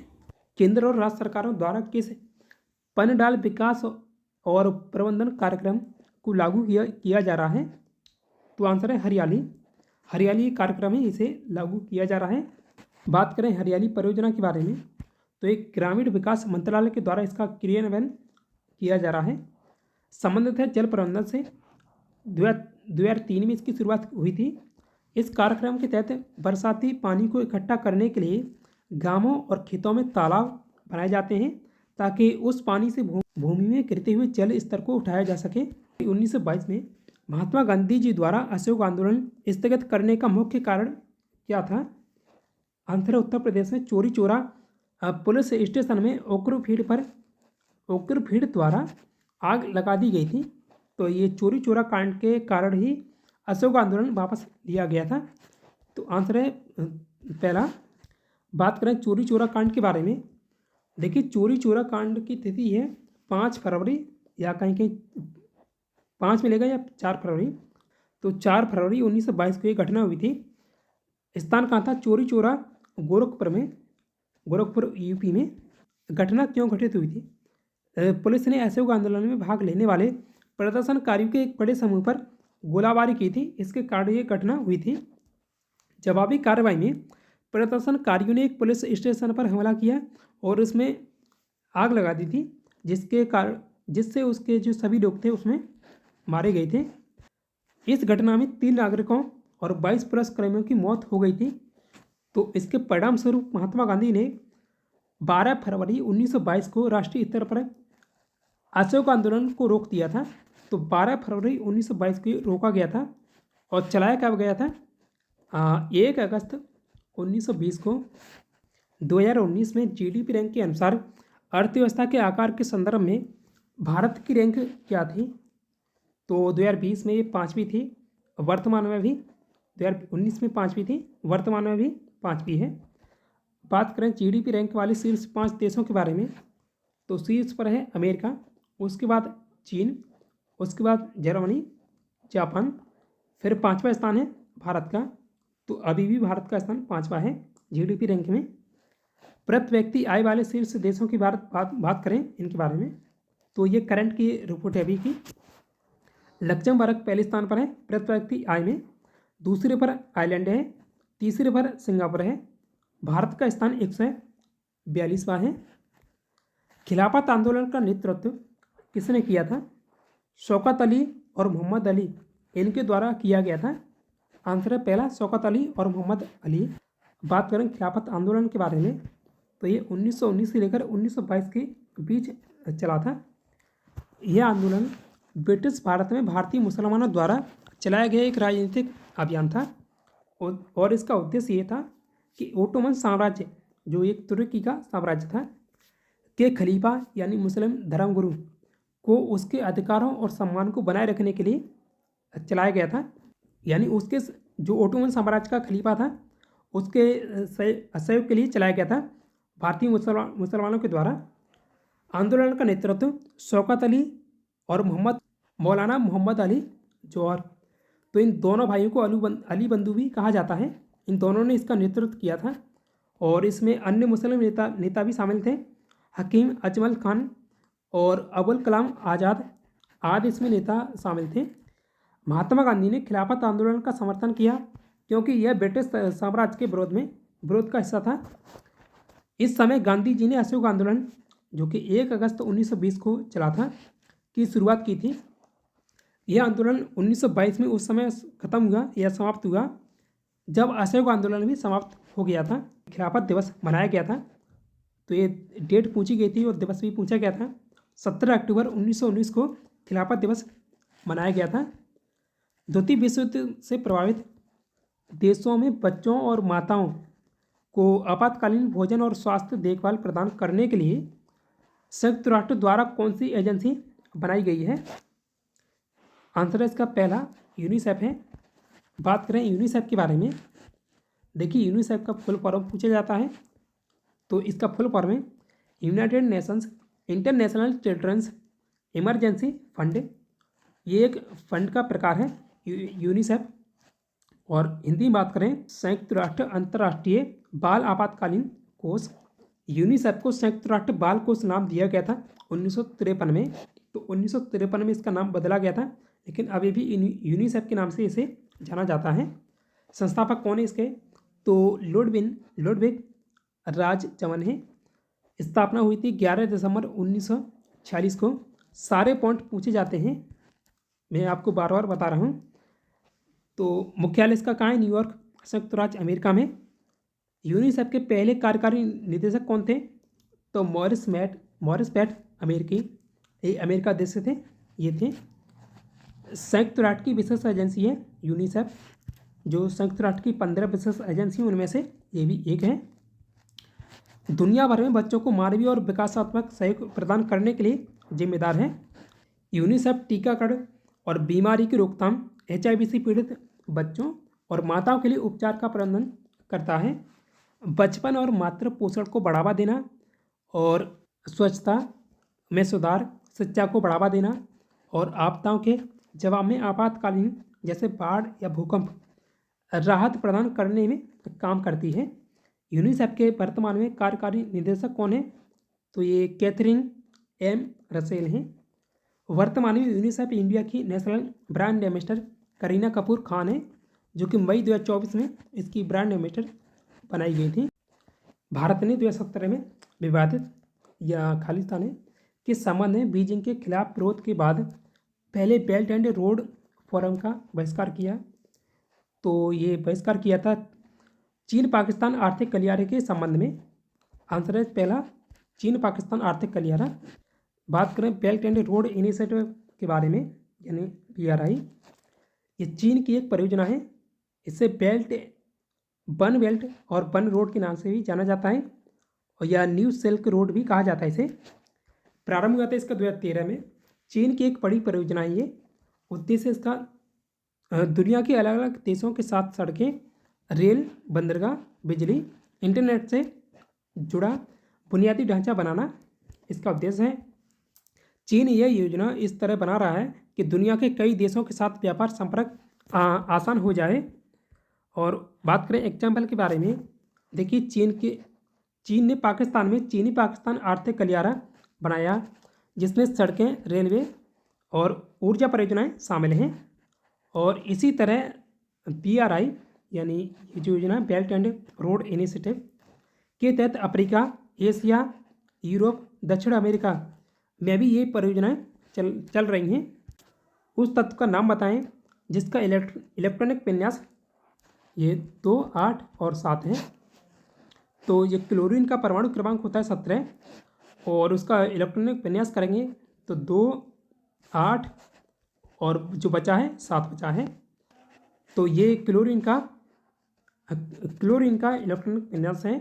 केंद्र और राज्य सरकारों द्वारा किस पनडाल विकास और प्रबंधन कार्यक्रम को लागू किया जा रहा है? तो आंसर है हरियाली कार्यक्रम है, इसे लागू किया जा रहा है। बात करें हरियाली परियोजना के बारे में तो एक ग्रामीण विकास मंत्रालय के द्वारा इसका क्रियान्वयन किया जा रहा है। संबंधित है जल प्रबंधन से। 2003 में इसकी शुरुआत हुई थी। इस कार्यक्रम के तहत बरसाती पानी को इकट्ठा करने के लिए गांवों और खेतों में तालाब बनाए जाते हैं ताकि उस पानी से भूमि में गिरते हुए जल स्तर को उठाया जा सके। 1922 में महात्मा गांधी जी द्वारा असहयोग आंदोलन स्थगित करने का मुख्य कारण क्या था? आंसर है उत्तर प्रदेश में चौरी चौरा पुलिस स्टेशन में ओक्रफीड द्वारा आग लगा दी गई थी। तो ये चौरी चौरा कांड के कारण ही असहयोग आंदोलन वापस लिया गया था। तो आंसर है पहला। बात करें चौरी चौरा कांड के बारे में। देखिए, चौरी चौरा कांड की तिथि है 5 फरवरी, या कहीं कहीं 5 मिलेगा या 4 फरवरी। तो 4 फरवरी 1922 को ये घटना हुई थी। स्थान कहाँ था? चौरी चौरा गोरखपुर यूपी में। घटना क्यों घटित हुई थी? पुलिस ने असहयोग आंदोलन में भाग लेने वाले प्रदर्शनकारियों के एक बड़े समूह पर गोलाबारी की थी। इसके कारण ये घटना हुई थी। जवाबी कार्रवाई में प्रदर्शनकारियों ने एक पुलिस स्टेशन पर हमला किया और उसमें आग लगा दी थी, जिससे उसके जो सभी लोग थे उसमें मारे गए थे। इस घटना में 3 नागरिकों और 22 पुलिसकर्मियों की मौत हो गई थी। तो इसके परिणाम स्वरूप महात्मा गांधी ने 12 फरवरी 1922 को राष्ट्रीय स्तर पर असहयोग आंदोलन को रोक दिया था। तो 12 फरवरी 1922 को रोका गया था और चलाया कब गया था? 1 अगस्त 1920 को। 2019 में जीडीपी रैंक के अनुसार अर्थव्यवस्था के आकार के संदर्भ में भारत की रैंक क्या थी? तो 2020 में ये 5वीं थी, वर्तमान में भी 2019 में 5वीं थी, वर्तमान में भी 5वीं है। बात करें जीडीपी रैंक वाले शीर्ष 5 देशों के बारे में तो शीर्ष पर है अमेरिका, उसके बाद चीन, उसके बाद जर्मनी, जापान, फिर 5वां स्थान है भारत का। तो अभी भी भारत का स्थान 5वां है जीडीपी रैंक में। प्रति व्यक्ति आय वाले शीर्ष देशों की बात करें इनके बारे में तो ये करंट की रिपोर्ट है अभी की। लक्जमबर्ग पहले स्थान पर है प्रति व्यक्ति आय में, दूसरे पर आइलैंड है, तीसरे पर सिंगापुर है। भारत का स्थान 142वां है। खिलाफत आंदोलन का नेतृत्व किसने किया था? शौकत अली और मोहम्मद अली, इनके द्वारा किया गया था। आंसर है पहला, शौकत अली और मोहम्मद अली। बात करें खिलाफत आंदोलन के बारे में तो ये 1919 से लेकर 1922 के बीच चला था। यह आंदोलन ब्रिटिश भारत में भारतीय मुसलमानों द्वारा चलाया गया एक राजनीतिक अभियान था और इसका उद्देश्य ये था कि ओटोमन साम्राज्य, जो एक तुर्की का साम्राज्य था, के खलीफा यानी मुस्लिम धर्मगुरु को उसके अधिकारों और सम्मान को बनाए रखने के लिए चलाया गया था। यानी उसके जो ओटोमन साम्राज्य का खलीफा था उसके सहयोग के लिए चलाया गया था भारतीय मुसलमानों के द्वारा। आंदोलन का नेतृत्व शौकत अली और मौलाना मोहम्मद अली जौहर, तो इन दोनों भाइयों को अली बंधु भी कहा जाता है। इन दोनों ने इसका नेतृत्व किया था और इसमें अन्य मुस्लिम नेता भी शामिल थे। हकीम अजमल खान और अबुल कलाम आज़ाद आदि इसमें नेता शामिल थे। महात्मा गांधी ने खिलाफत आंदोलन का समर्थन किया क्योंकि यह ब्रिटिश साम्राज्य के विरोध का हिस्सा था। इस समय गांधी जी ने असहयोग आंदोलन, जो कि 1 अगस्त 1920 को चला था, की शुरुआत की थी। यह आंदोलन 1922 में उस समय खत्म हुआ या समाप्त हुआ जब असहयोग आंदोलन भी समाप्त हो गया था। खिलाफत दिवस मनाया गया था, तो ये डेट पूछी गई थी और दिवस भी पूछा गया था। 17 अक्टूबर 1919 को खिलाफत दिवस मनाया गया था। द्वितीय विश्व युद्ध से प्रभावित देशों में बच्चों और माताओं को आपातकालीन भोजन और स्वास्थ्य देखभाल प्रदान करने के लिए संयुक्त राष्ट्र द्वारा कौन सी एजेंसी बनाई गई है? आंसर है इसका पहला, यूनिसेफ है। बात करें यूनिसेफ के बारे में, देखिए यूनिसेफ का फुल फॉर्म पूछा जाता है, तो इसका फुल फॉर्म है United Nations International children's emergency fund. ये एक फंड का प्रकार है यूनिसेफ। और हिंदी में बात करें संयुक्त राष्ट्र अंतर्राष्ट्रीय बाल आपातकालीन कोष। यूनिसेफ को संयुक्त राष्ट्र बाल कोष नाम दिया गया था 1953 में, तो 1953 में इसका नाम बदला गया था, लेकिन अभी भी यूनिसेफ के नाम से इसे जाना जाता है। संस्थापक कौन है इसके? तो लुडविग राज चमन है। स्थापना हुई थी 11 दिसंबर 1946 को। सारे पॉइंट पूछे जाते हैं, मैं आपको बार बार बता रहा हूँ। तो मुख्यालय इसका कहाँ है? न्यूयॉर्क, संयुक्त राज्य अमेरिका में। यूनिसेफ के पहले कार्यकारी निदेशक कौन थे? तो मॉरिस पैट अमेरिका देश से थे, ये थे। संयुक्त राष्ट्र की विशेष एजेंसी है यूनिसेफ, जो संयुक्त राष्ट्र की 15 विशेष एजेंसी उनमें से ये भी एक है। दुनिया भर में बच्चों को मानवीय और विकासात्मक सहयोग प्रदान करने के लिए जिम्मेदार है। यूनिसेफ टीकाकरण और बीमारी की रोकथाम, HIV से पीड़ित बच्चों और माताओं के लिए उपचार का प्रबंधन करता है। बचपन और मातृ पोषण को बढ़ावा देना और स्वच्छता में सुधार, शिक्षा को बढ़ावा देना और आपदाओं के जवाब में आपातकालीन जैसे बाढ़ या भूकंप राहत प्रदान करने में काम करती है। यूनिसेफ के वर्तमान में कार्यकारी निदेशक कौन है? तो ये कैथरीन M रसेल हैं। वर्तमान में यूनिसेफ इंडिया की national brand ambassador Kareena Kapoor Khan है, जो कि मई 2024 में इसकी ब्रांड एम्बेसडर बनाई गई थी। भारत ने 2017 में विवादित या खालिस्तानी के संबंध में बीजिंग के खिलाफ विरोध के बाद पहले बेल्ट एंड रोड फोरम का बहिष्कार किया। तो ये बहिष्कार किया था चीन पाकिस्तान आर्थिक गलियारे के संबंध में। आंसर है पहला, चीन पाकिस्तान आर्थिक गलियारा। बात करें बेल्ट एंड रोड इनिशिएटिव के बारे में, यानी BRI, ये चीन की एक परियोजना है। इसे वन बेल्ट और वन रोड के नाम से भी जाना जाता है, और यह न्यू सिल्क रोड भी कहा जाता है इसे। प्रारंभ हुआ था इसका 2013 में। चीन की एक बड़ी परियोजना है ये। उद्देश्य इसका दुनिया के अलग अलग देशों के साथ सड़कें, रेल, बंदरगाह, बिजली, इंटरनेट से जुड़ा बुनियादी ढांचा बनाना इसका उद्देश्य है। चीन यह योजना इस तरह बना रहा है कि दुनिया के कई देशों के साथ व्यापार संपर्क आसान हो जाए। और बात करें एग्जाम्पल के बारे में, देखिए चीन ने पाकिस्तान में चीनी पाकिस्तान आर्थिक गलियारा बनाया, जिसमें सड़कें, रेलवे और ऊर्जा परियोजनाएं शामिल हैं। और इसी तरह BRI यानी ये जो योजना बेल्ट एंड रोड इनिशिएटिव के तहत अफ्रीका, एशिया, यूरोप, दक्षिण अमेरिका में भी ये परियोजनाएं चल रही हैं। उस तत्व का नाम बताएं जिसका इलेक्ट्रॉनिक विन्यास ये 2, 8 और 7 है। तो ये क्लोरीन का परमाणु क्रमांक होता है 17 और उसका इलेक्ट्रॉनिक विन्यास करेंगे तो 2, 8 और जो बचा है 7 बचा है। तो ये क्लोरीन का इलेक्ट्रॉनिक विन्यास है।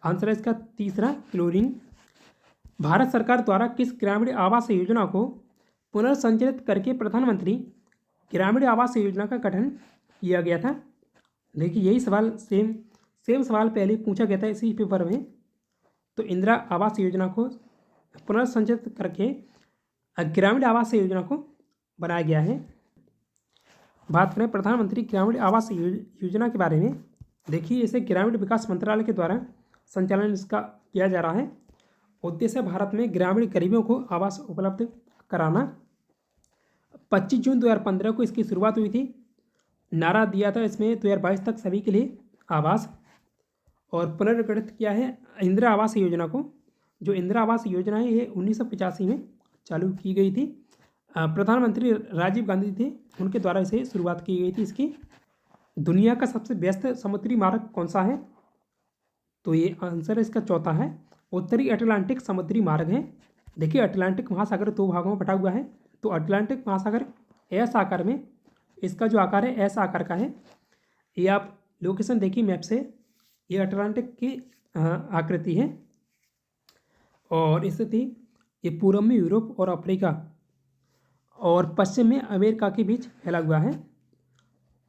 आंसर है इसका तीसरा, क्लोरीन। भारत सरकार द्वारा किस ग्रामीण आवास योजना को पुनर्संचालित करके प्रधानमंत्री ग्रामीण आवास योजना का गठन किया गया था? देखिए यही सवाल सेम सवाल पहले पूछा गया था इसी पेपर में। तो इंदिरा आवास योजना को पुनर्संचालित करके ग्रामीण आवास योजना को बनाया गया है। बात करें प्रधानमंत्री ग्रामीण आवास योजना के बारे में, देखिए इसे ग्रामीण विकास मंत्रालय के द्वारा संचालन इसका किया जा रहा है। उद्देश्य भारत में ग्रामीण गरीबों को आवास उपलब्ध कराना। 25 जून 2015 को इसकी शुरुआत हुई थी। नारा दिया था इसमें 2022 तक सभी के लिए आवास, और पुनर्गठित किया है इंदिरा आवास योजना को। जो इंदिरा आवास योजना है ये 1985 में चालू की गई थी। प्रधानमंत्री राजीव गांधी थे, उनके द्वारा इसे शुरुआत की गई थी इसकी। दुनिया का सबसे व्यस्त समुद्री मार्ग कौन सा है? तो ये आंसर इसका चौथा है, उत्तरी अटलांटिक समुद्री मार्ग है। देखिए अटलांटिक महासागर 2 भागों में बटा हुआ है। तो अटलांटिक महासागर एस आकार में, इसका जो आकार है एस आकार का है। ये आप लोकेशन देखिए मैप से, ये अटलांटिक की आकृति है और स्थिति ये पूर्व में यूरोप और अफ्रीका और पश्चिम में अमेरिका के बीच फैला हुआ है।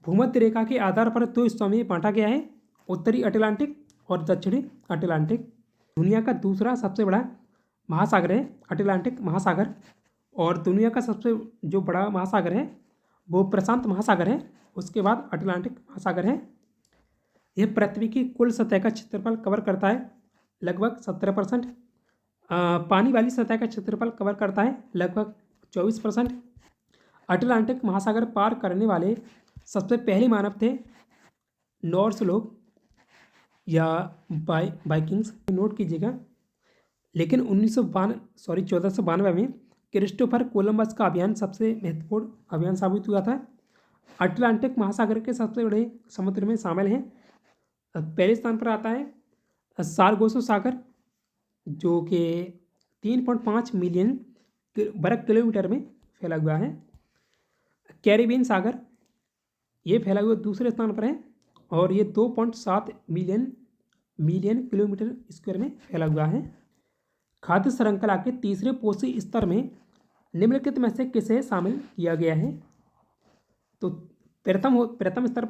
भूमध्य रेखा के आधार पर 2 हिस्सों में बांटा गया है, उत्तरी अटलांटिक और दक्षिणी अटलांटिक। दुनिया का दूसरा सबसे बड़ा महासागर है अटलांटिक महासागर, और दुनिया का सबसे जो बड़ा महासागर है वो प्रशांत महासागर है, उसके बाद अटलांटिक महासागर है। यह पृथ्वी की कुल सतह का क्षेत्रफल कवर करता है लगभग 17%। पानी वाली सतह का क्षेत्रफल कवर करता है लगभग 24%। अटलांटिक महासागर पार करने वाले सबसे पहले मानव थे नॉर्स लोग या वाइकिंग्स, नोट कीजिएगा। लेकिन 1492 में क्रिस्टोफर कोलंबस का अभियान सबसे महत्वपूर्ण अभियान साबित हुआ था। अटलांटिक महासागर के सबसे बड़े समुद्र में शामिल हैं। पहले स्थान पर आता है सारगोसो सागर, जो कि 3.5 मिलियन वर्ग किलोमीटर में फैला हुआ है। कैरिबियन सागर ये फैला हुआ दूसरे स्थान पर है और ये 2.7 मिलियन किलोमीटर स्क्वायर में फैला हुआ है। खाद्य श्रृंखला के तीसरे पोषी स्तर में निम्नलिखित में से किसे शामिल किया गया है? तो प्रथम स्तर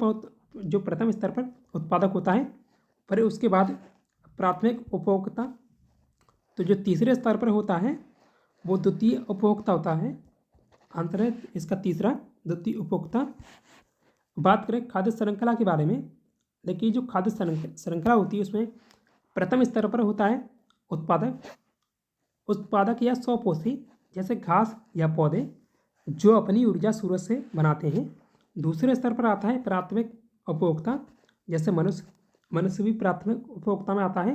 पर उत्पादक होता है, फिर उसके बाद प्राथमिक उपभोक्ता। तो जो तीसरे स्तर पर होता है वो द्वितीय उपभोक्ता होता है। आंसर है इसका तीसरा, द्वितीय उपभोक्ता। बात करें खाद्य श्रृंखला के बारे में, देखिए जो खाद्य श्रृंखला होती है उसमें प्रथम स्तर पर होता है उत्पादक या स्वपोषी, जैसे घास या पौधे जो अपनी ऊर्जा सूरज से बनाते हैं। दूसरे स्तर पर आता है प्राथमिक उपभोक्ता, जैसे मनुष्य भी प्राथमिक उपभोक्ता में आता है।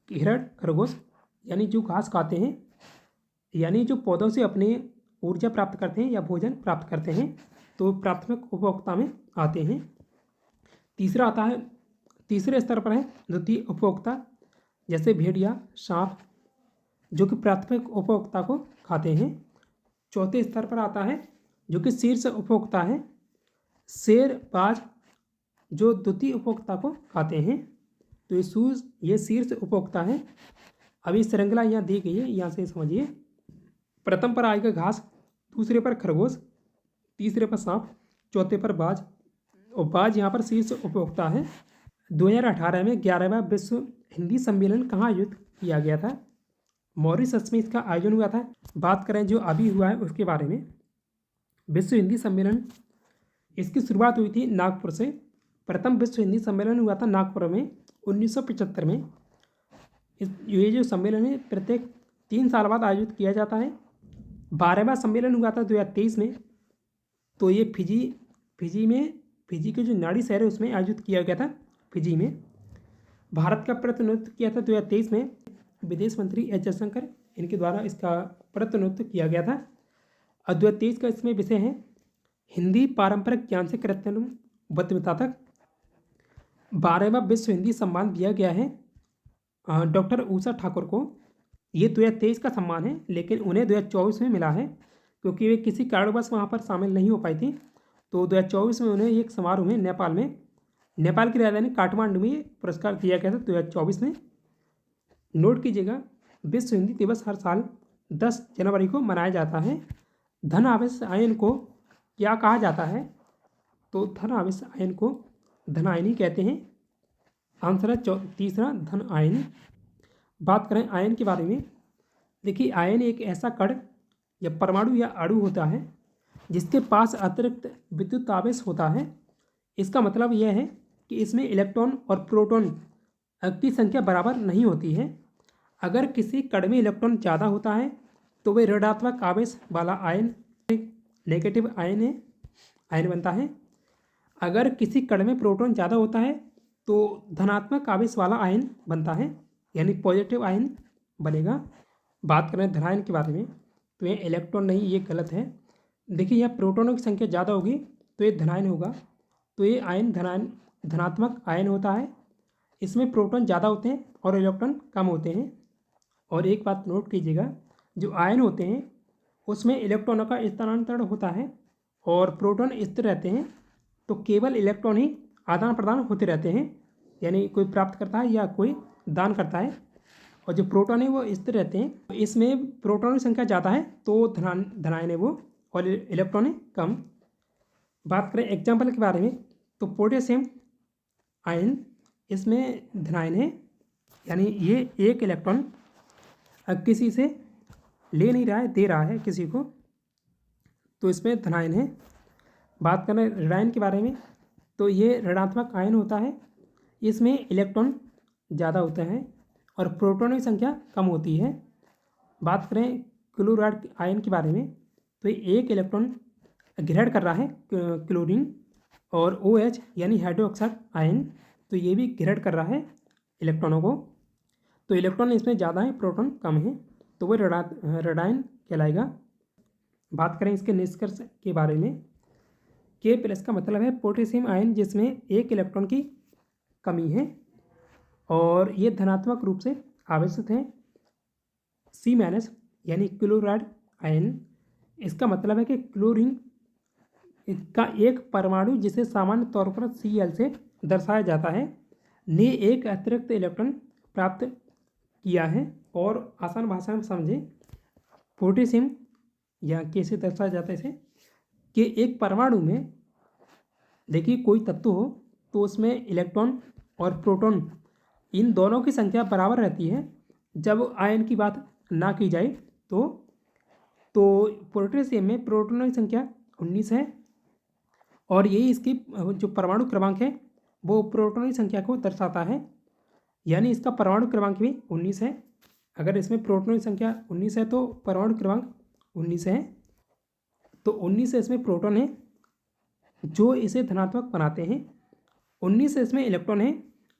हिरण, खरगोश यानी जो घास खाते हैं, यानी जो पौधों से अपनी ऊर्जा प्राप्त करते हैं या भोजन प्राप्त करते हैं, तो प्राथमिक उपभोक्ता में आते हैं। तीसरे स्तर पर है द्वितीय उपभोक्ता, जैसे भेड़िया, सांप जो कि प्राथमिक उपभोक्ता को खाते हैं। चौथे स्तर पर आता है जो कि शीर्ष उपभोक्ता है, शेर, बाज जो द्वितीय उपभोक्ता को खाते हैं। तो ये शीर्ष उपभोक्ता है। अभी श्रृंखला यहाँ दी गई है, यहाँ से समझिए। प्रथम पर आएगा घास, दूसरे पर खरगोश, तीसरे पर सांप, चौथे पर बाज, और बाज यहाँ पर शीर्ष उपभोक्ता है। 2018 में 11वां विश्व हिंदी सम्मेलन कहाँ आयोजित किया गया था? मॉरिशस में इसका आयोजन हुआ था। बात करें जो अभी हुआ है उसके बारे में, विश्व हिंदी सम्मेलन इसकी शुरुआत हुई थी नागपुर से। प्रथम विश्व हिंदी सम्मेलन हुआ था नागपुर में 1975 में। ये जो सम्मेलन है प्रत्येक 3 साल बाद आयोजित किया जाता है। 12वां सम्मेलन हुआ था 2023 में। तो ये फिजी में फिजी के जो नाड़ी शहर है उसमें आयोजित किया गया था, फिजी में। भारत का प्रतिनिधित्व किया था 2023 में विदेश मंत्री एस जयशंकर, इनके द्वारा इसका प्रतिनिधित्व किया गया था। और 2023 का इसमें विषय है हिंदी पारंपरिक ज्ञान से कर्तव्य बुद्धिमत्ता तक। 12वां विश्व हिंदी सम्मान दिया गया है डॉक्टर उषा ठाकुर को। ये 2023 का सम्मान है, लेकिन उन्हें 2024 में मिला है क्योंकि वे किसी कारणवश वहाँ पर शामिल नहीं हो पाई थी। तो 2024 में उन्हें एक समारोह में नेपाल की राजधानी काठमांडू में ये पुरस्कार दिया गया था 2024 में। नोट कीजिएगा, विश्व हिंदी दिवस हर साल 10 जनवरी को मनाया जाता है। धन आवेश आयन को क्या कहा जाता है? तो धन आवेश आयन को धन आयनी कहते हैं। आंसर है तीसरा, धन आयन। बात करें आयन के बारे में, देखिए आयन एक ऐसा कण या परमाणु या अणु होता है जिसके पास अतिरिक्त विद्युत आवेश होता है। इसका मतलब यह है कि इसमें इलेक्ट्रॉन और प्रोटॉन की संख्या बराबर नहीं होती है। अगर किसी कण में इलेक्ट्रॉन ज़्यादा होता है तो वे ऋणात्मक आवेश वाला आयन, नेगेटिव आयन बनता है। अगर किसी कण में प्रोटॉन ज़्यादा होता है तो धनात्मक आवेश वाला आयन बनता है, यानी पॉजिटिव आयन बनेगा। बात करें धन आयन के बारे में, तो ये इलेक्ट्रॉन नहीं, ये गलत है। देखिए यहाँ प्रोटॉनों की संख्या ज़्यादा होगी तो ये धनायन होगा। तो ये आयन धनात्मक आयन होता है। इसमें प्रोटॉन ज़्यादा होते हैं और इलेक्ट्रॉन कम होते हैं। और एक बात नोट कीजिएगा, जो आयन होते हैं उसमें इलेक्ट्रॉनों का स्थानांतरण होता है और प्रोटॉन स्थिर रहते हैं। तो केवल इलेक्ट्रॉन ही आदान प्रदान होते रहते हैं, यानी कोई प्राप्त करता है या कोई दान करता है। और जो प्रोटॉन है वो स्थिर रहते हैं। इसमें प्रोटॉन की संख्या ज़्यादा है तो धनायन है वो, और इलेक्ट्रॉन है कम। बात करें एग्जाम्पल के बारे में, तो पोटेशियम आयन, इसमें धनायन है, यानी ये एक इलेक्ट्रॉन किसी से ले नहीं रहा है, दे रहा है किसी को, तो इसमें धनायन है। बात करें ऋणायन के बारे में, तो ये ऋणात्मक आयन होता है। इसमें इलेक्ट्रॉन ज़्यादा होते हैं और प्रोटॉन की संख्या कम होती है। बात करें क्लोराइड आयन के बारे में, तो ये एक इलेक्ट्रॉन ग्रहण कर रहा है क्लोरीन, और OH यानी हाइड्रोक्साइड आयन, तो ये भी ग्रहण कर रहा है इलेक्ट्रॉनों को। तो इलेक्ट्रॉन इसमें ज़्यादा है, प्रोटॉन कम है, तो वो ऋणायन कहलाएगा। बात करें इसके निष्कर्ष के बारे में, K+ का मतलब है पोटेशियम आयन जिसमें एक इलेक्ट्रॉन की कमी है और ये धनात्मक रूप से आवेशित है। C- यानी क्लोराइड आयन, इसका मतलब है कि क्लोरीन का एक परमाणु जिसे सामान्य तौर पर Cl से दर्शाया जाता है ने एक अतिरिक्त इलेक्ट्रॉन प्राप्त किया है। और आसान भाषा में समझें, पोटेशियम या कैसे दर्शाया जाता है इसे, कि एक परमाणु में देखिए कोई तत्व हो तो उसमें इलेक्ट्रॉन और प्रोटॉन इन दोनों की संख्या बराबर रहती है। जब आयन की बात ना की जाए तो पोटेशियम में प्रोटॉनों की संख्या 19 है और यही इसकी जो परमाणु क्रमांक है वो प्रोटॉनों की संख्या को दर्शाता है, यानी इसका परमाणु क्रमांक भी 19 है। अगर इसमें प्रोटॉनों की संख्या 19 है तो परमाणु क्रमांक 19 है। तो 19 से इसमें प्रोटॉन है जो इसे धनात्मक बनाते हैं, 19 से इसमें इलेक्ट्रॉन है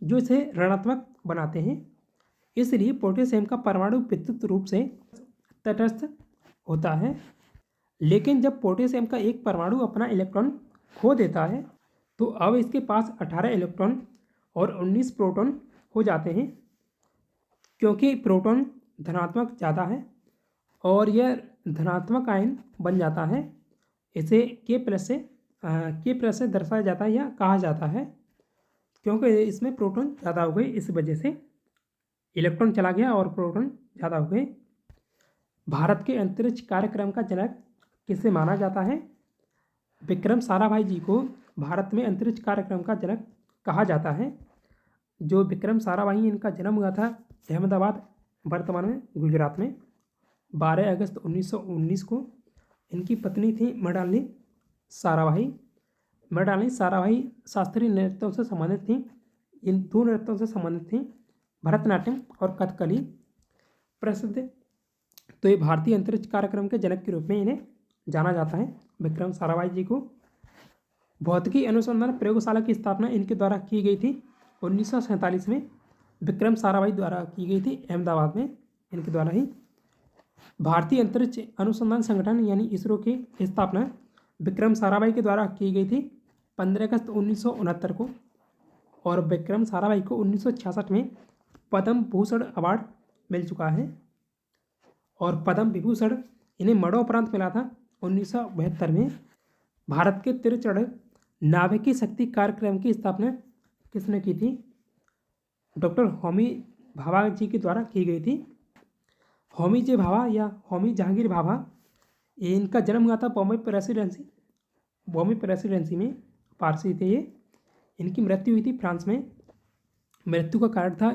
जो इसे ऋणात्मक बनाते हैं। इसलिए पोटेशियम का परमाणु विद्युत रूप से तटस्थ होता है। लेकिन जब पोटेशियम का एक परमाणु अपना इलेक्ट्रॉन खो देता है तो अब इसके पास 18 इलेक्ट्रॉन और 19 प्रोटॉन हो जाते हैं, क्योंकि प्रोटॉन धनात्मक ज़्यादा है और यह धनात्मक आयन बन जाता है। इसे K+ से दर्शाया जाता है या कहा जाता है, क्योंकि इसमें प्रोटॉन ज़्यादा हो गए, इस वजह से इलेक्ट्रॉन चला गया और प्रोटॉन ज़्यादा हो गए। भारत के अंतरिक्ष कार्यक्रम का जनक किसे माना जाता है? विक्रम साराभाई जी को भारत में अंतरिक्ष कार्यक्रम का जनक कहा जाता है। जो विक्रम साराभाई, इनका जन्म हुआ था अहमदाबाद, वर्तमान में गुजरात में, 12 अगस्त 1919 को। इनकी पत्नी थी मृणालिनी साराभाई। मृणालिनी साराभाई शास्त्रीय नृत्यों से संबंधित थी। इन दो नृत्यों से संबंधित थी, भरतनाट्यम और कथकली प्रसिद्ध। तो ये भारतीय अंतरिक्ष कार्यक्रम के जनक के रूप में इन्हें जाना जाता है, विक्रम साराभाई जी को। भौतिकी अनुसंधान प्रयोगशाला की स्थापना इनके द्वारा की गई थी 1947 में, विक्रम साराभाई द्वारा की गई थी अहमदाबाद में, इनके द्वारा ही। भारतीय अंतरिक्ष अनुसंधान संगठन यानी इसरो की स्थापना विक्रम साराभाई के द्वारा की गई थी 15 अगस्त 1969 को, और विक्रम साराभाई को 1966 में पद्म भूषण अवार्ड मिल चुका है, और पद्म विभूषण इन्हें मरणोपरांत मिला था 1972 में। भारत के तिरचड़ नाभिकीय शक्ति कार्यक्रम की स्थापना किसने की थी? डॉक्टर होमी भाभा जी के द्वारा की गई थी। होमी जे भाभा या होमी जहांगीर भाभा, इनका जन्म हुआ था बॉम्बे प्रेसिडेंसी में, पारसी थे ये। इनकी मृत्यु हुई थी फ्रांस में। मृत्यु का कारण था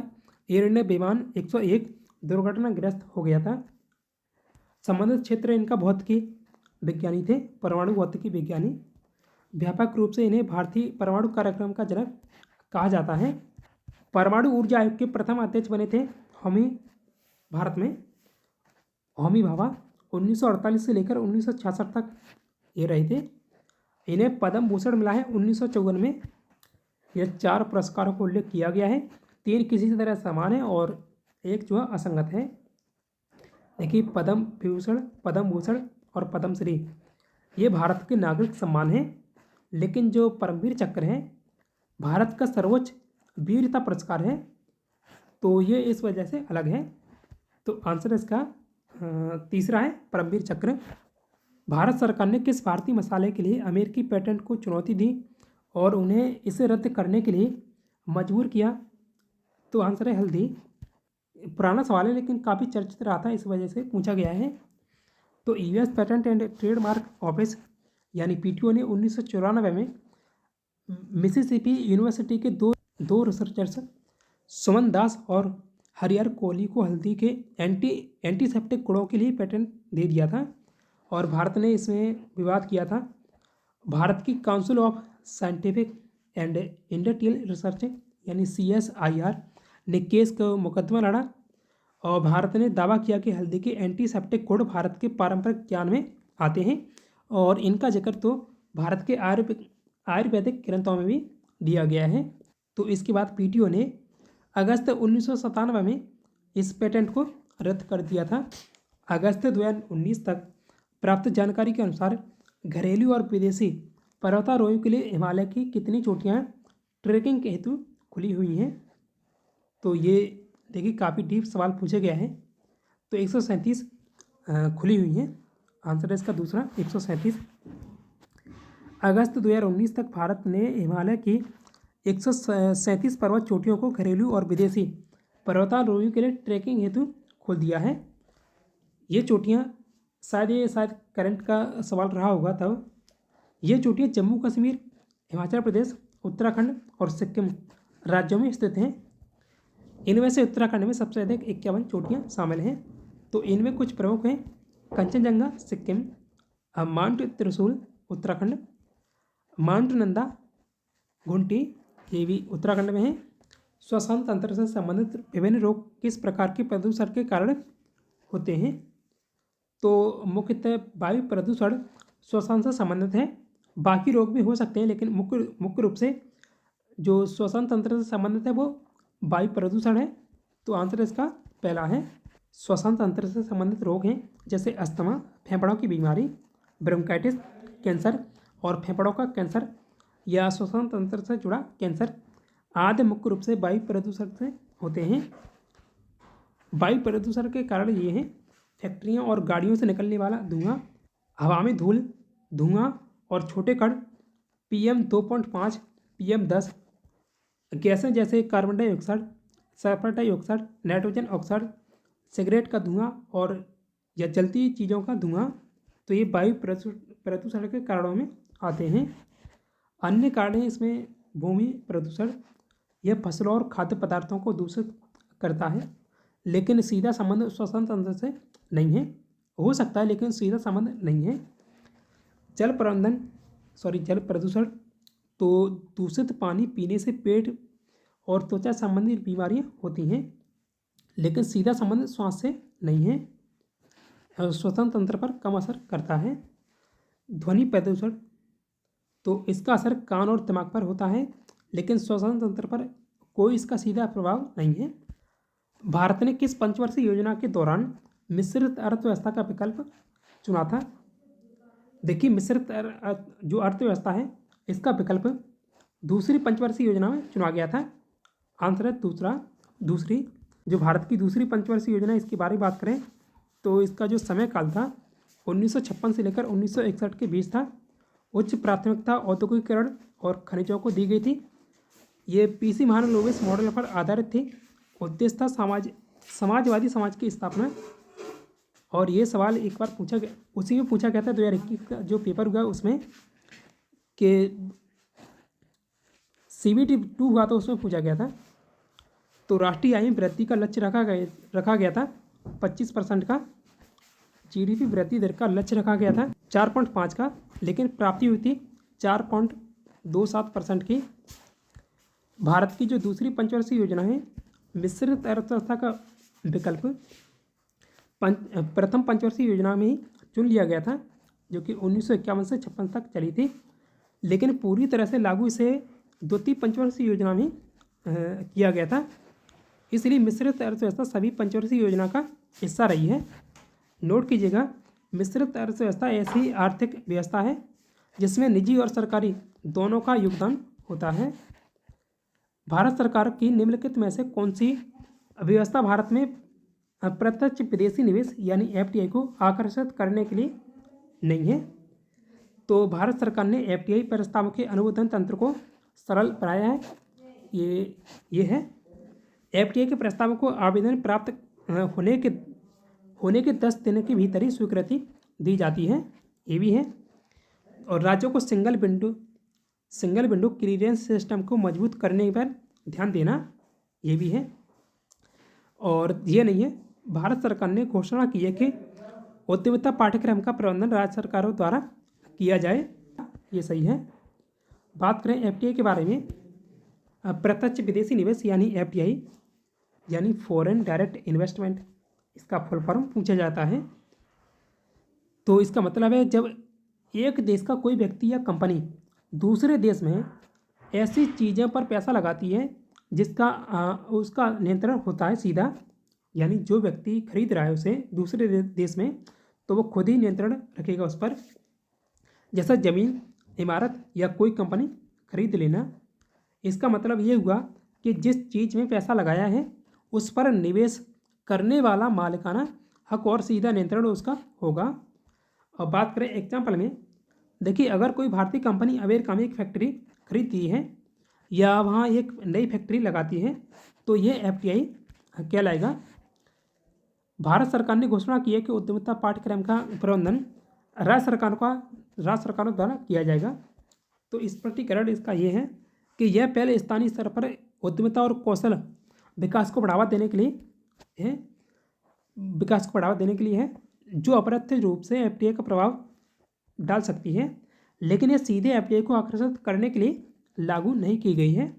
एयर इंडिया विमान 101 दुर्घटनाग्रस्त हो गया था। संबंधित क्षेत्र इनका भौतिकी विज्ञानी थे, परमाणु भौतिकी विज्ञानी। व्यापक रूप से इन्हें भारतीय परमाणु कार्यक्रम का जनक कहा जाता है। परमाणु ऊर्जा आयोग के प्रथम अध्यक्ष बने थे होमी, भारत में होमी भाभा 1948 से लेकर 1966 तक ये रहे थे। इन्हें पद्म भूषण मिला है 1954 में। यह 4 पुरस्कारों को उल्लेख किया गया है, 3 किसी तरह समान है और एक जो है असंगत है। देखिए, पद्म भूषण और पद्मश्री ये भारत के नागरिक सम्मान हैं, लेकिन जो परमवीर चक्र है भारत का सर्वोच्च वीरता पुरस्कार है, तो ये इस वजह से अलग है। तो आंसर इसका तीसरा है परमवीर चक्र। भारत सरकार ने किस भारतीय मसाले के लिए अमेरिकी पेटेंट को चुनौती दी और उन्हें इसे रद्द करने के लिए मजबूर किया? तो आंसर है हल्दी। पुराना सवाल है लेकिन काफ़ी चर्चित रहा था, इस वजह से पूछा गया है। तो US patent and trademark office यानी पीटीओ ने 1994 में मिसिसिपी यूनिवर्सिटी के दो रिसर्चर्स सुमन दास और हरिहर कोहली को हल्दी के एंटीसेप्टिक गुणों के लिए पेटेंट दे दिया था, और भारत ने इसमें विवाद किया था। भारत की council of scientific and industrial research यानी CSIR ने केस का मुकदमा लड़ा, और भारत ने दावा किया कि हल्दी के एंटीसेप्टिक गुण भारत के पारंपरिक ज्ञान में आते हैं, और इनका जिक्र तो भारत के आयुर्वेदिक ग्रंथों में भी दिया गया है। तो इसके बाद पीटीओ ने अगस्त 1997 में इस पेटेंट को रद्द कर दिया था। अगस्त 2019 तक प्राप्त जानकारी के अनुसार घरेलू और विदेशी पर्वतारोहियों के लिए हिमालय की कितनी चोटियाँ ट्रेकिंग के हेतु खुली हुई हैं? तो ये देखिए काफ़ी डीप सवाल पूछे गया है। तो 137 खुली हुई हैं। आंसर है इसका दूसरा 137। अगस्त 2019 तक भारत ने हिमालय की 137 पर्वत चोटियों को घरेलू और विदेशी पर्वतारोहियों के लिए ट्रैकिंग हेतु खोल दिया है। ये चोटियाँ शायद करंट का सवाल रहा होगा तब। ये चोटियाँ जम्मू कश्मीर, हिमाचल प्रदेश, उत्तराखंड और सिक्किम राज्यों में स्थित हैं। इनमें से उत्तराखंड में सबसे अधिक 51 चोटियाँ शामिल हैं। तो इनमें कुछ प्रमुख हैं: कंचनजंगा सिक्किम, माउंट त्रिशूल उत्तराखंड, माउंट नंदा घुंटी ये भी उत्तराखंड में है। श्वसन तंत्र से संबंधित विभिन्न रोग किस प्रकार के प्रदूषण के कारण होते हैं? तो मुख्यतः वायु प्रदूषण श्वसन से संबंधित है। बाकी रोग भी हो सकते हैं, लेकिन मुख्य रूप से जो श्वसन तंत्र से संबंधित है वो वायु प्रदूषण है। तो आंसर इसका पहला है। श्वसन तंत्र से संबंधित रोग हैं जैसे अस्थमा, फेफड़ों की बीमारी, ब्रोंकाइटिस, कैंसर और फेफड़ों का कैंसर या श्वसन तंत्र से जुड़ा कैंसर आदि मुख्य रूप से वायु प्रदूषण से होते हैं। वायु प्रदूषण के कारण ये हैं: फैक्ट्रियों और गाड़ियों से निकलने वाला धुआं, हवा में धूल, धुआं और छोटे कण, PM 2.5, PM 10, गैसें जैसे carbon dioxide, sulphur dioxide, nitrogen oxide, cigarette का धुआं और या जलती चीज़ों का धुआं। तो ये वायु प्रदूषण के कारणों में आते हैं। अन्य कारण हैं इसमें भूमि प्रदूषण, यह फसलों और खाद्य पदार्थों को दूषित करता है, लेकिन सीधा संबंध श्वसन तंत्र से नहीं है। हो सकता है लेकिन सीधा संबंध नहीं है। जल प्रदूषण, तो दूषित पानी पीने से पेट और त्वचा संबंधी बीमारियां होती हैं, लेकिन सीधा संबंध श्वास से नहीं है, श्वसन तंत्र पर कम असर करता है। ध्वनि प्रदूषण, तो इसका असर कान और दिमाग पर होता है, लेकिन श्वसन तंत्र पर कोई इसका सीधा प्रभाव नहीं है। भारत ने किस पंचवर्षीय योजना के दौरान मिश्रित अर्थव्यवस्था का विकल्प चुना था? देखिए, मिश्रित जो अर्थव्यवस्था है इसका विकल्प दूसरी पंचवर्षीय योजना में चुना गया था। आंसर है दूसरी। जो भारत की दूसरी पंचवर्षीय योजना, इसके बारे में बात करें तो इसका जो समय काल था 1956 से लेकर 1961 के बीच था। उच्च प्राथमिकता औद्योगिकीकरण और खनिजों को दी गई थी। ये पीसी महालनोबिस मॉडल पर आधारित थी। उद्देश्य था समाजवादी समाज की स्थापना। और ये सवाल एक बार पूछा गया, उसी में पूछा गया था 2021 का जो पेपर हुआ उसमें, कि CBT 2 हुआ था, उसमें पूछा गया था। तो राष्ट्रीय आय में वृद्धि का लक्ष्य रखा गया था 25% का। GDP वृद्धि दर का लक्ष्य रखा गया था 4.5 का, लेकिन प्राप्ति हुई थी 4.27% की। भारत की जो दूसरी पंचवर्षीय योजना है, मिश्रित अर्थव्यवस्था का विकल्प प्रथम पंचवर्षीय योजना में ही चुन लिया गया था, जो कि 1951 से 56 तक चली थी, लेकिन पूरी तरह से लागू इसे द्वितीय पंचवर्षीय योजना में किया गया था। इसलिए मिश्रित अर्थव्यवस्था सभी पंचवर्षीय योजना का हिस्सा रही है। नोट कीजिएगा, मिश्रित अर्थव्यवस्था ऐसी आर्थिक व्यवस्था है जिसमें निजी और सरकारी दोनों का योगदान होता है। भारत सरकार की निम्नलिखित में से कौन सी व्यवस्था भारत में प्रत्यक्ष विदेशी निवेश यानी FDI को आकर्षित करने के लिए नहीं है? तो भारत सरकार ने FDI प्रस्तावों के अनुमोदन तंत्र को सरल बनाया है। ये है, FDI के प्रस्तावों को आवेदन प्राप्त होने के 10 दिन के भीतर ही स्वीकृति दी जाती है, ये भी है। और राज्यों को सिंगल विंडो क्लियरेंस सिस्टम को मजबूत करने पर ध्यान देना, ये भी है। और ये नहीं है, भारत सरकार ने घोषणा की है कि उद्यमिता पाठ्यक्रम का प्रबंधन राज्य सरकारों द्वारा किया जाए, ये सही है। बात करें FDI के बारे में, प्रत्यक्ष विदेशी निवेश यानी FDI यानी फॉरेन डायरेक्ट इन्वेस्टमेंट, इसका फुल फॉर्म पूछा जाता है। तो इसका मतलब है जब एक देश का कोई व्यक्ति या कंपनी दूसरे देश में ऐसी चीज़ों पर पैसा लगाती है जिसका उसका नियंत्रण होता है सीधा, यानी जो व्यक्ति खरीद रहा है उसे दूसरे देश में, तो वो खुद ही नियंत्रण रखेगा उस पर। जैसा ज़मीन, इमारत या कोई कंपनी खरीद लेना। इसका मतलब ये हुआ कि जिस चीज़ में पैसा लगाया है उस पर निवेश करने वाला मालिकाना हक और सीधा नियंत्रण उसका होगा। और बात करें एग्जाम्पल में, देखिए, अगर कोई भारतीय कंपनी अमेरिका में एक फैक्ट्री खरीदती है या वहाँ एक नई फैक्ट्री लगाती है तो ये FDI कहलाएगा। भारत सरकार ने घोषणा की है कि उद्यमिता पाठ्यक्रम का प्रबंधन राज्य सरकारों द्वारा किया जाएगा। तो इस स्पष्टीकरण इसका ये है कि यह पहले स्थानीय स्तर पर उद्यमिता और कौशल विकास को बढ़ावा देने के लिए है, जो अप्रत्यक्ष रूप से FDI का प्रभाव डाल सकती है, लेकिन यह सीधे FDI को आकर्षित करने के लिए लागू नहीं की गई है।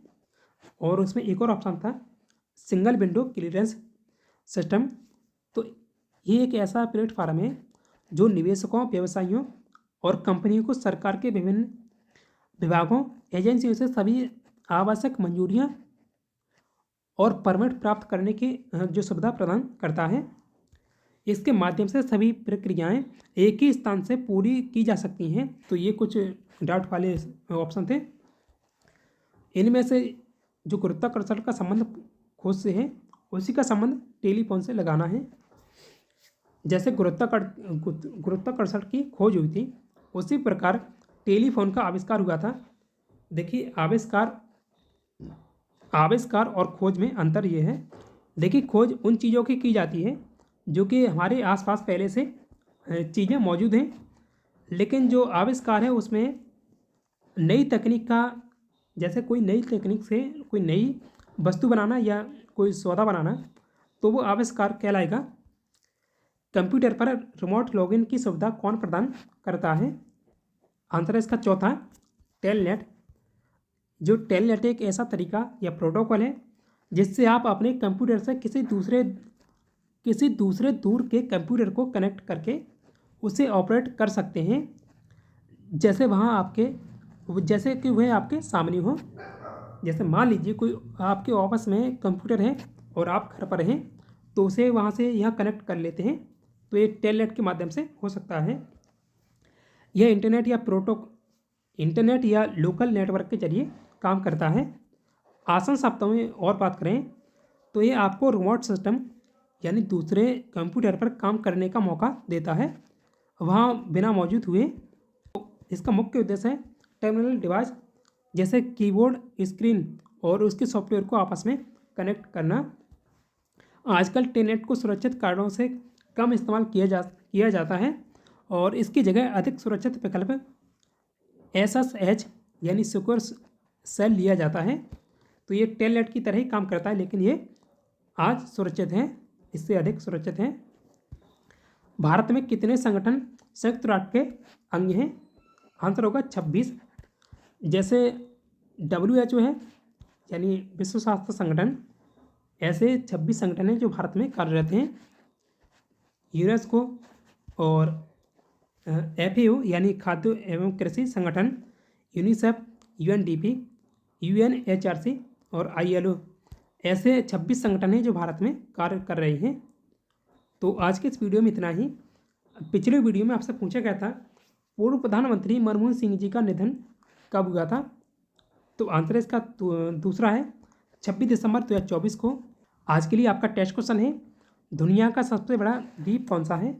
और उसमें एक और ऑप्शन था, सिंगल विंडो क्लियरेंस सिस्टम। तो ये एक ऐसा प्लेटफार्म है जो निवेशकों, व्यवसायियों और कंपनियों को सरकार के विभिन्न विभागों, एजेंसियों से सभी आवश्यक मंजूरियां और परमिट प्राप्त करने की जो सुविधा प्रदान करता है। इसके माध्यम से सभी प्रक्रियाएं एक ही स्थान से पूरी की जा सकती हैं। तो ये कुछ डाउट वाले ऑप्शन थे। इनमें से जो गुरुत्वाकर्षण का संबंध खोज से है, उसी का संबंध टेलीफोन से लगाना है। जैसे गुरुत्वाकर्षण की खोज हुई थी, उसी प्रकार टेलीफोन का आविष्कार हुआ था। देखिए, आविष्कार और खोज में अंतर ये है। देखिए, खोज उन चीज़ों की जाती है जो कि हमारे आसपास पहले से चीज़ें मौजूद हैं, लेकिन जो आविष्कार है उसमें नई तकनीक का, जैसे कोई नई तकनीक से कोई नई वस्तु बनाना या कोई सौदा बनाना, तो वो आविष्कार कहलाएगा। कंप्यूटर पर रिमोट लॉगिन की सुविधा कौन प्रदान करता है? आंसर है इसका चौथा, टेलनेट। जो टेलनेट एक ऐसा तरीका या प्रोटोकॉल है जिससे आप अपने कंप्यूटर से किसी दूसरे दूर के कंप्यूटर को कनेक्ट करके उसे ऑपरेट कर सकते हैं। जैसे वहाँ आपके जैसे कि वह आपके सामने हो। जैसे मान लीजिए कोई आपके ऑफिस में कंप्यूटर है और आप घर पर हैं, तो उसे वहाँ से यहाँ कनेक्ट कर लेते हैं। तो ये टेलनेट के माध्यम से हो सकता है। यह इंटरनेट या लोकल नेटवर्क के जरिए काम करता है। आसान शब्दों में और बात करें तो ये आपको रिमोट सिस्टम यानी दूसरे कंप्यूटर पर काम करने का मौका देता है, वहाँ बिना मौजूद हुए। इसका मुख्य उद्देश्य है टर्मिनल डिवाइस जैसे कीबोर्ड, स्क्रीन और उसके सॉफ्टवेयर को आपस में कनेक्ट करना। आजकल टेलनेट को सुरक्षित कारणों से कम इस्तेमाल किया जाता है और इसकी जगह अधिक सुरक्षित विकल्प SSH यानी सिक्योर सेल लिया जाता है। तो ये टेलनेट की तरह ही काम करता है, लेकिन ये आज सुरक्षित हैं, इससे अधिक सुरक्षित हैं। भारत में कितने संगठन संयुक्त राष्ट्र के अंग हैं? आंसर होगा 26। जैसे WHO है यानी विश्व स्वास्थ्य संगठन, ऐसे 26 संगठन हैं जो भारत में कार्यरत हैं। यूनेस्को और FAO यानी खाद्य एवं कृषि संगठन, यूनिसेफ, UNDP, UNHRC और ILO, ऐसे 26 संगठन हैं जो भारत में कार्य कर रहे हैं। तो आज के इस वीडियो में इतना ही। पिछले वीडियो में आपसे पूछा गया था पूर्व प्रधानमंत्री मनमोहन सिंह जी का निधन कब हुआ था? तो आंसर इसका दूसरा है 26 दिसंबर 2024 को। आज के लिए आपका टेस्ट क्वेश्चन है, दुनिया का सबसे बड़ा द्वीप कौन सा है?